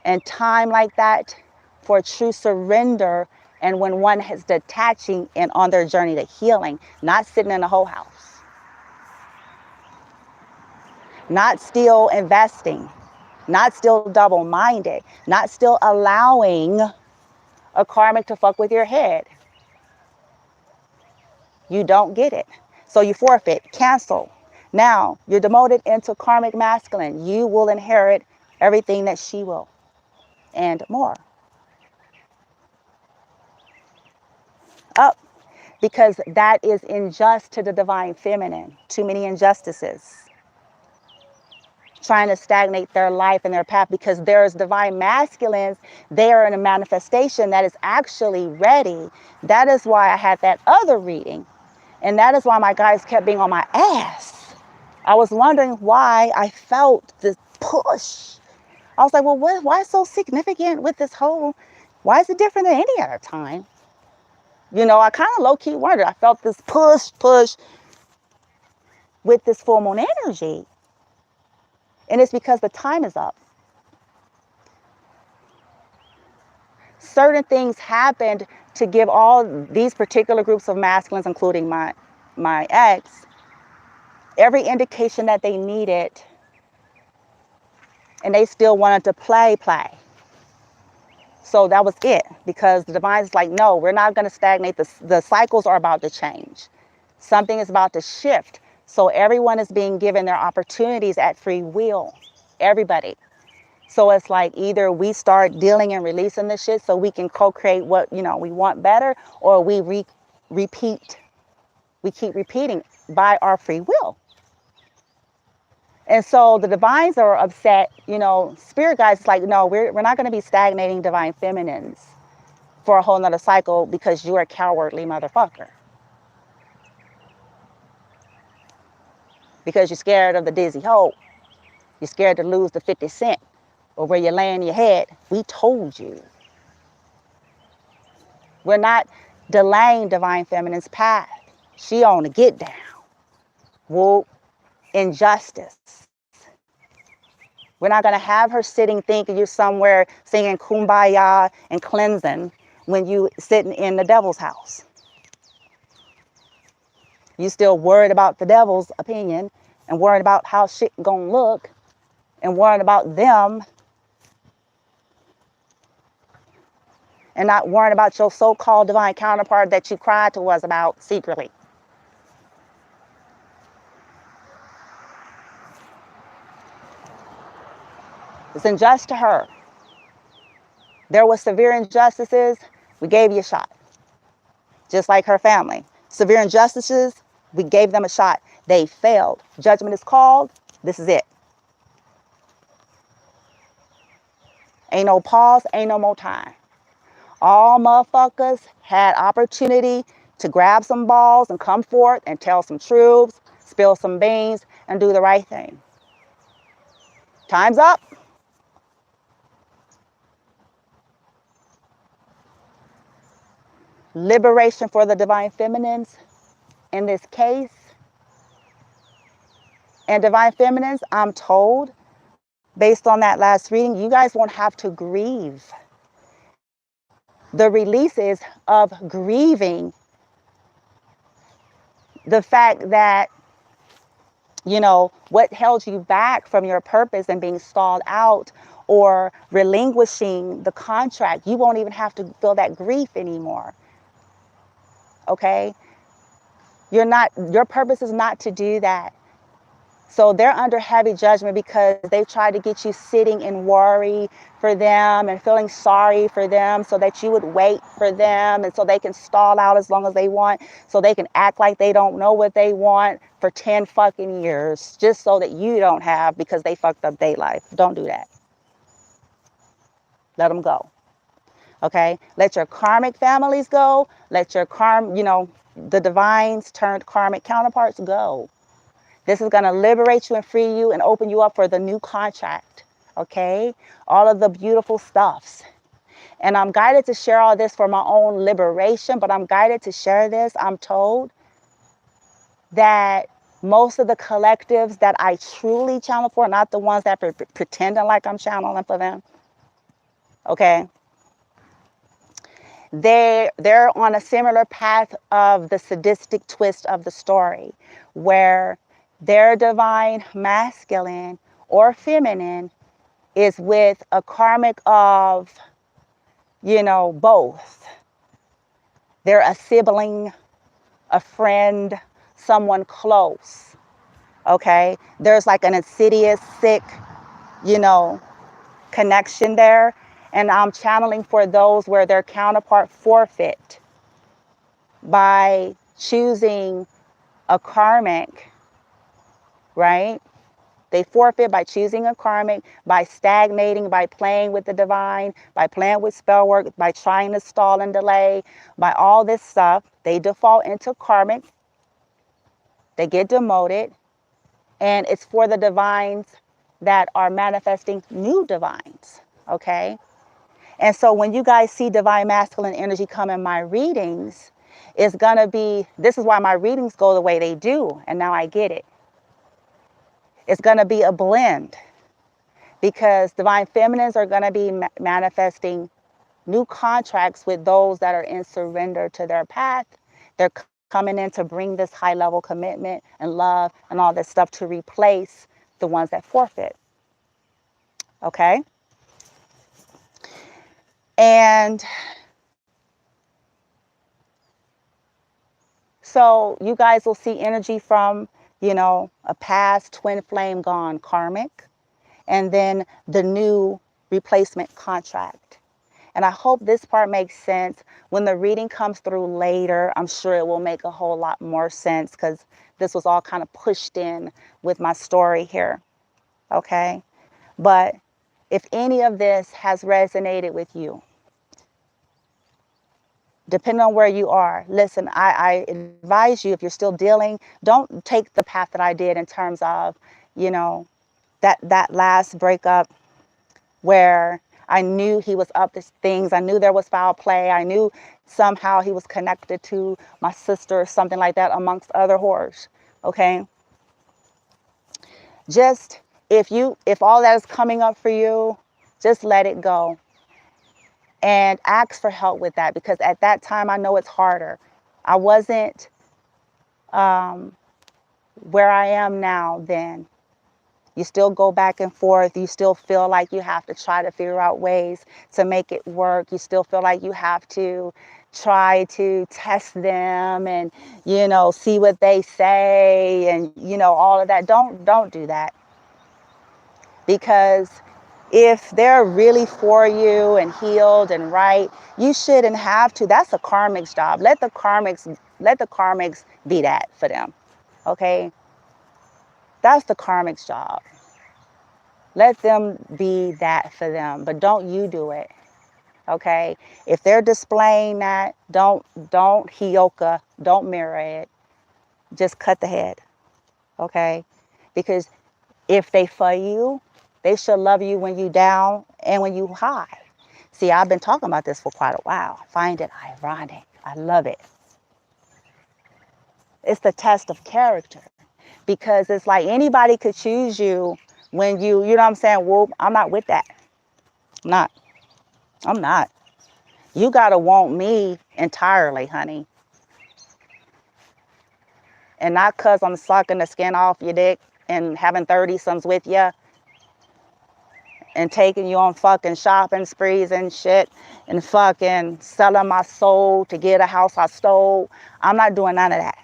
Speaker 1: and time like that for true surrender, and when one is detaching and on their journey to healing, not sitting in a whole house, not still investing, not still double-minded, not still allowing a karmic to fuck with your head. You don't get it. So you forfeit, cancel. Now, you're demoted into karmic masculine. You will inherit everything that she will and more. Up, because that is unjust to the divine feminine. Too many injustices. Trying to stagnate their life and their path, because there's divine masculines. They are in a manifestation that is actually ready. That is why I had that other reading. And that is why my guys kept being on my ass. I was wondering why I felt this push. I was like, well, why is so significant with this whole, why is it different than any other time? You know, I kind of low-key wondered. I felt this push with this full moon energy. And it's because the time is up. Certain things happened to give all these particular groups of masculines, including my ex, every indication that they needed, and they still wanted to play. So that was it, because the divine is like, no, we're not going to stagnate. The cycles are about to change. Something is about to shift. So everyone is being given their opportunities at free will. Everybody. So it's like either we start dealing and releasing this shit so we can co-create what, you know, we want better, or we repeat. We keep repeating by our free will. And so the divines are upset, you know, spirit guides is like, no, we're not going to be stagnating divine feminines for a whole nother cycle because you're a cowardly motherfucker. Because you're scared of the dizzy hole. You're scared to lose the 50 cent or where you're laying your head. We told you. We're not delaying divine feminine's path. She on the get down. Whoop. Injustice. We're not going to have her sitting thinking you're somewhere singing kumbaya and cleansing when you sitting in the devil's house. You still worried about the devil's opinion and worried about how shit gonna look and worried about them and not worrying about your so-called divine counterpart that you cried to us about secretly. It's unjust to her. There was severe injustices. We gave you a shot. Just like her family. Severe injustices, we gave them a shot. They failed. Judgment is called. This is it. Ain't no pause. Ain't no more time. All motherfuckers had opportunity to grab some balls and come forth and tell some truths, spill some beans, and do the right thing. Time's up. Liberation for the divine feminines in this case. And divine feminines, I'm told, based on that last reading, you guys won't have to grieve. The releases of grieving the fact that, you know, what held you back from your purpose and being stalled out or relinquishing the contract, you won't even have to feel that grief anymore. Okay? Your purpose is not to do that. So they're under heavy judgment because they tried to get you sitting in worry for them and feeling sorry for them so that you would wait for them and so they can stall out as long as they want, so they can act like they don't know what they want for 10 fucking years just so that you don't have, because they fucked up their life. Don't do that. Let them go. Okay? Let your karmic families go. Let your the divines turned karmic counterparts go. This is going to liberate you and free you and open you up for the new contract. Okay? All of the beautiful stuffs. And I'm guided to share all this for my own liberation, but I'm guided to share this. I'm told that most of the collectives that I truly channel for, not the ones that pretending like I'm channeling for them. Okay? They're on a similar path of the sadistic twist of the story, where their divine masculine or feminine is with a karmic of, both. They're a sibling, a friend, someone close. Okay, there's like an insidious, sick, you know, connection there. And I'm channeling for those where their counterpart forfeit by choosing a karmic, right? They forfeit by choosing a karmic, by stagnating, by playing with the divine, by playing with spell work, by trying to stall and delay, by all this stuff. They default into karmic. They get demoted. And it's for the divines that are manifesting new divines. Okay? And so when you guys see divine masculine energy come in my readings, it's going to be, this is why my readings go the way they do. And now I get it. It's going to be a blend, because divine feminines are going to be manifesting new contracts with those that are in surrender to their path. They're coming in to bring this high level commitment and love and all this stuff to replace the ones that forfeit. Okay? And so you guys will see energy from, you know, a past twin flame gone karmic, and then the new replacement contract. And I hope this part makes sense. When the reading comes through later, I'm sure it will make a whole lot more sense, because this was all kind of pushed in with my story here. Okay? But if any of this has resonated with you, depending on where you are, listen, I advise you, if you're still dealing, don't take the path that I did in terms of, you know, that last breakup where I knew he was up to things. I knew there was foul play. I knew somehow he was connected to my sister or something like that, amongst other horrors. Okay? Just, if all that is coming up for you, just let it go. And ask for help with that, because at that time, I know it's harder. I wasn't where I am now then. You still go back and forth. You still feel like you have to try to figure out ways to make it work. You still feel like you have to try to test them and, you know, see what they say and, you know, all of that. Don't do that. Because if they're really for you and healed and right, you shouldn't have to. That's a karmic's job. Let the karmics be that for them. Okay? That's the karmic's job. Let them be that for them, but don't you do it. Okay? If they're displaying that, don't hioka, don't mirror it. Just cut the head. Okay? Because if they for you, they should love you when you down and when you high. See, I've been talking about this for quite a while. I find it ironic. I love it. It's the test of character, because it's like anybody could choose you when you know what I'm saying? Well, I'm not with that. I'm not. I'm not. You got to want me entirely, honey. And not because I'm sucking the skin off your dick and having 30-somes with you and taking you on fucking shopping sprees and shit and fucking selling my soul to get a house I stole. I'm not doing none of that.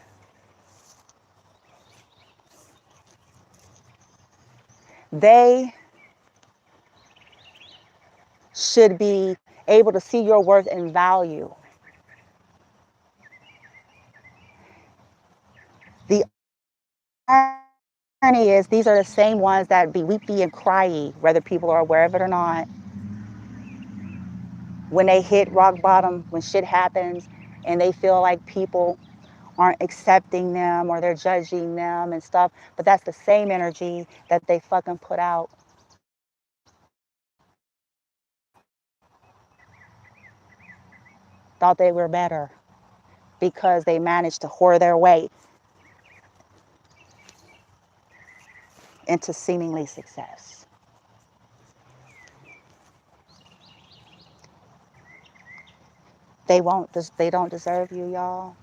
Speaker 1: They should be able to see your worth and value. The irony is, these are the same ones that be weepy and cryy, whether people are aware of it or not. When they hit rock bottom, when shit happens and they feel like people aren't accepting them or they're judging them and stuff, but that's the same energy that they fucking put out. Thought they were better because they managed to whore their way into seemingly success. They don't deserve you, y'all.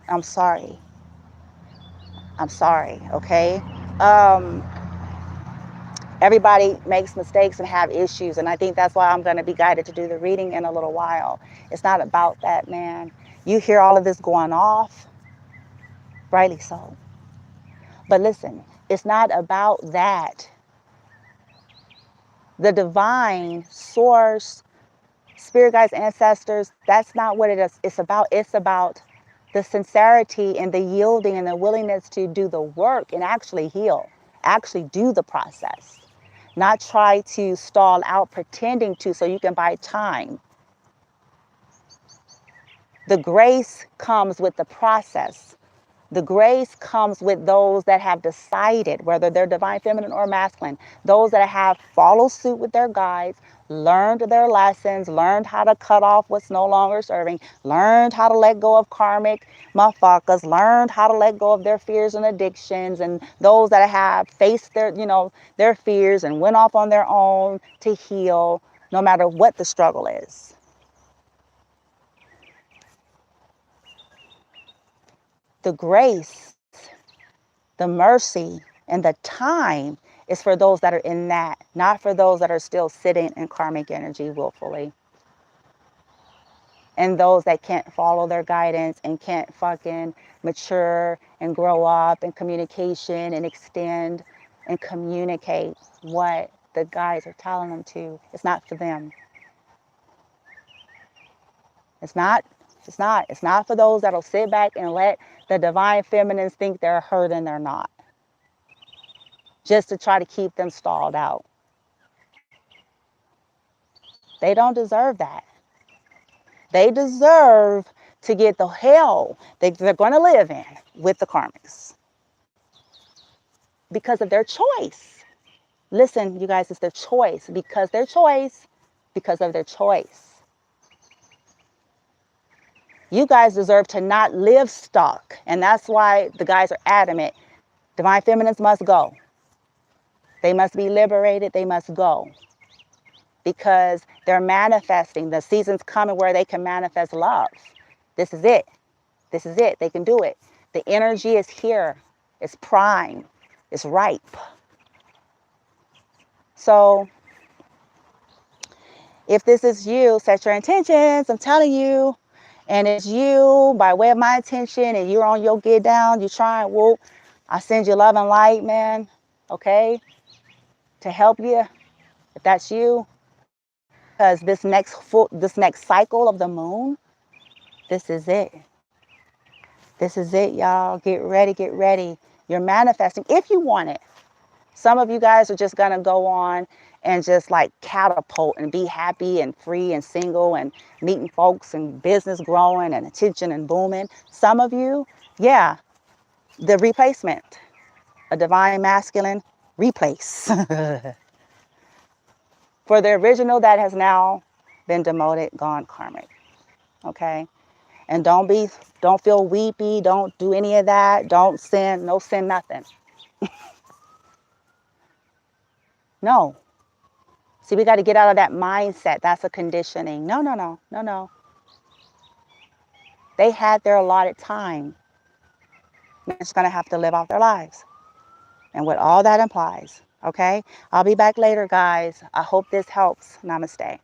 Speaker 1: I'm sorry. I'm sorry, okay? Um, Everybody makes mistakes and have issues, and I think that's why I'm going to be guided to do the reading in a little while. It's not about that, man. You hear all of this going off, rightly so. But listen, it's not about that. The divine source, spirit guides, ancestors, that's not what it is. It's about the sincerity and the yielding and the willingness to do the work and actually heal, actually do the process, not try to stall out pretending to so you can buy time. The grace comes with the process. The grace comes with those that have decided, whether they're divine feminine or masculine, those that have followed suit with their guides, learned their lessons, learned how to cut off what's no longer serving, learned how to let go of karmic motherfuckers, learned how to let go of their fears and addictions, and those that have faced their, their fears and went off on their own to heal, no matter what the struggle is. The grace, the mercy, and the time is for those that are in that, not for those that are still sitting in karmic energy willfully. And those that can't follow their guidance and can't fucking mature and grow up in communication and extend and communicate what the guides are telling them to. It's not for them. It's not for those that'll sit back and let the divine feminines think they're hurt and they're not, just to try to keep them stalled out. They don't deserve that. They deserve to get the hell they're going to live in with the karmics because of their choice. Listen, you guys, it's their choice. Because of their choice. You guys deserve to not live stuck. And that's why the guys are adamant. Divine feminines must go. They must be liberated. They must go. Because they're manifesting. The season's coming where they can manifest love. This is it. This is it. They can do it. The energy is here. It's prime. It's ripe. So if this is you, set your intentions. I'm telling you. And it's you by way of my intention, and you're on your get down, you try and whoop. I send you love and light, man. Okay? To help you, if that's you. Because this next cycle of the moon, this is it. This is it, y'all. Get ready, get ready. You're manifesting if you want it. Some of you guys are just going to go on and just like catapult and be happy and free and single and meeting folks and business growing and attention and booming. Some of you, yeah, the replacement, a divine masculine replace for the original that has now been demoted, gone karmic. Okay? And don't feel weepy. Don't do any of that. Don't sin. No sin, nothing. No. See, we got to get out of that mindset. That's a conditioning. No. They had their allotted time. They're just going to have to live out their lives. And what all that implies. Okay? I'll be back later, guys. I hope this helps. Namaste.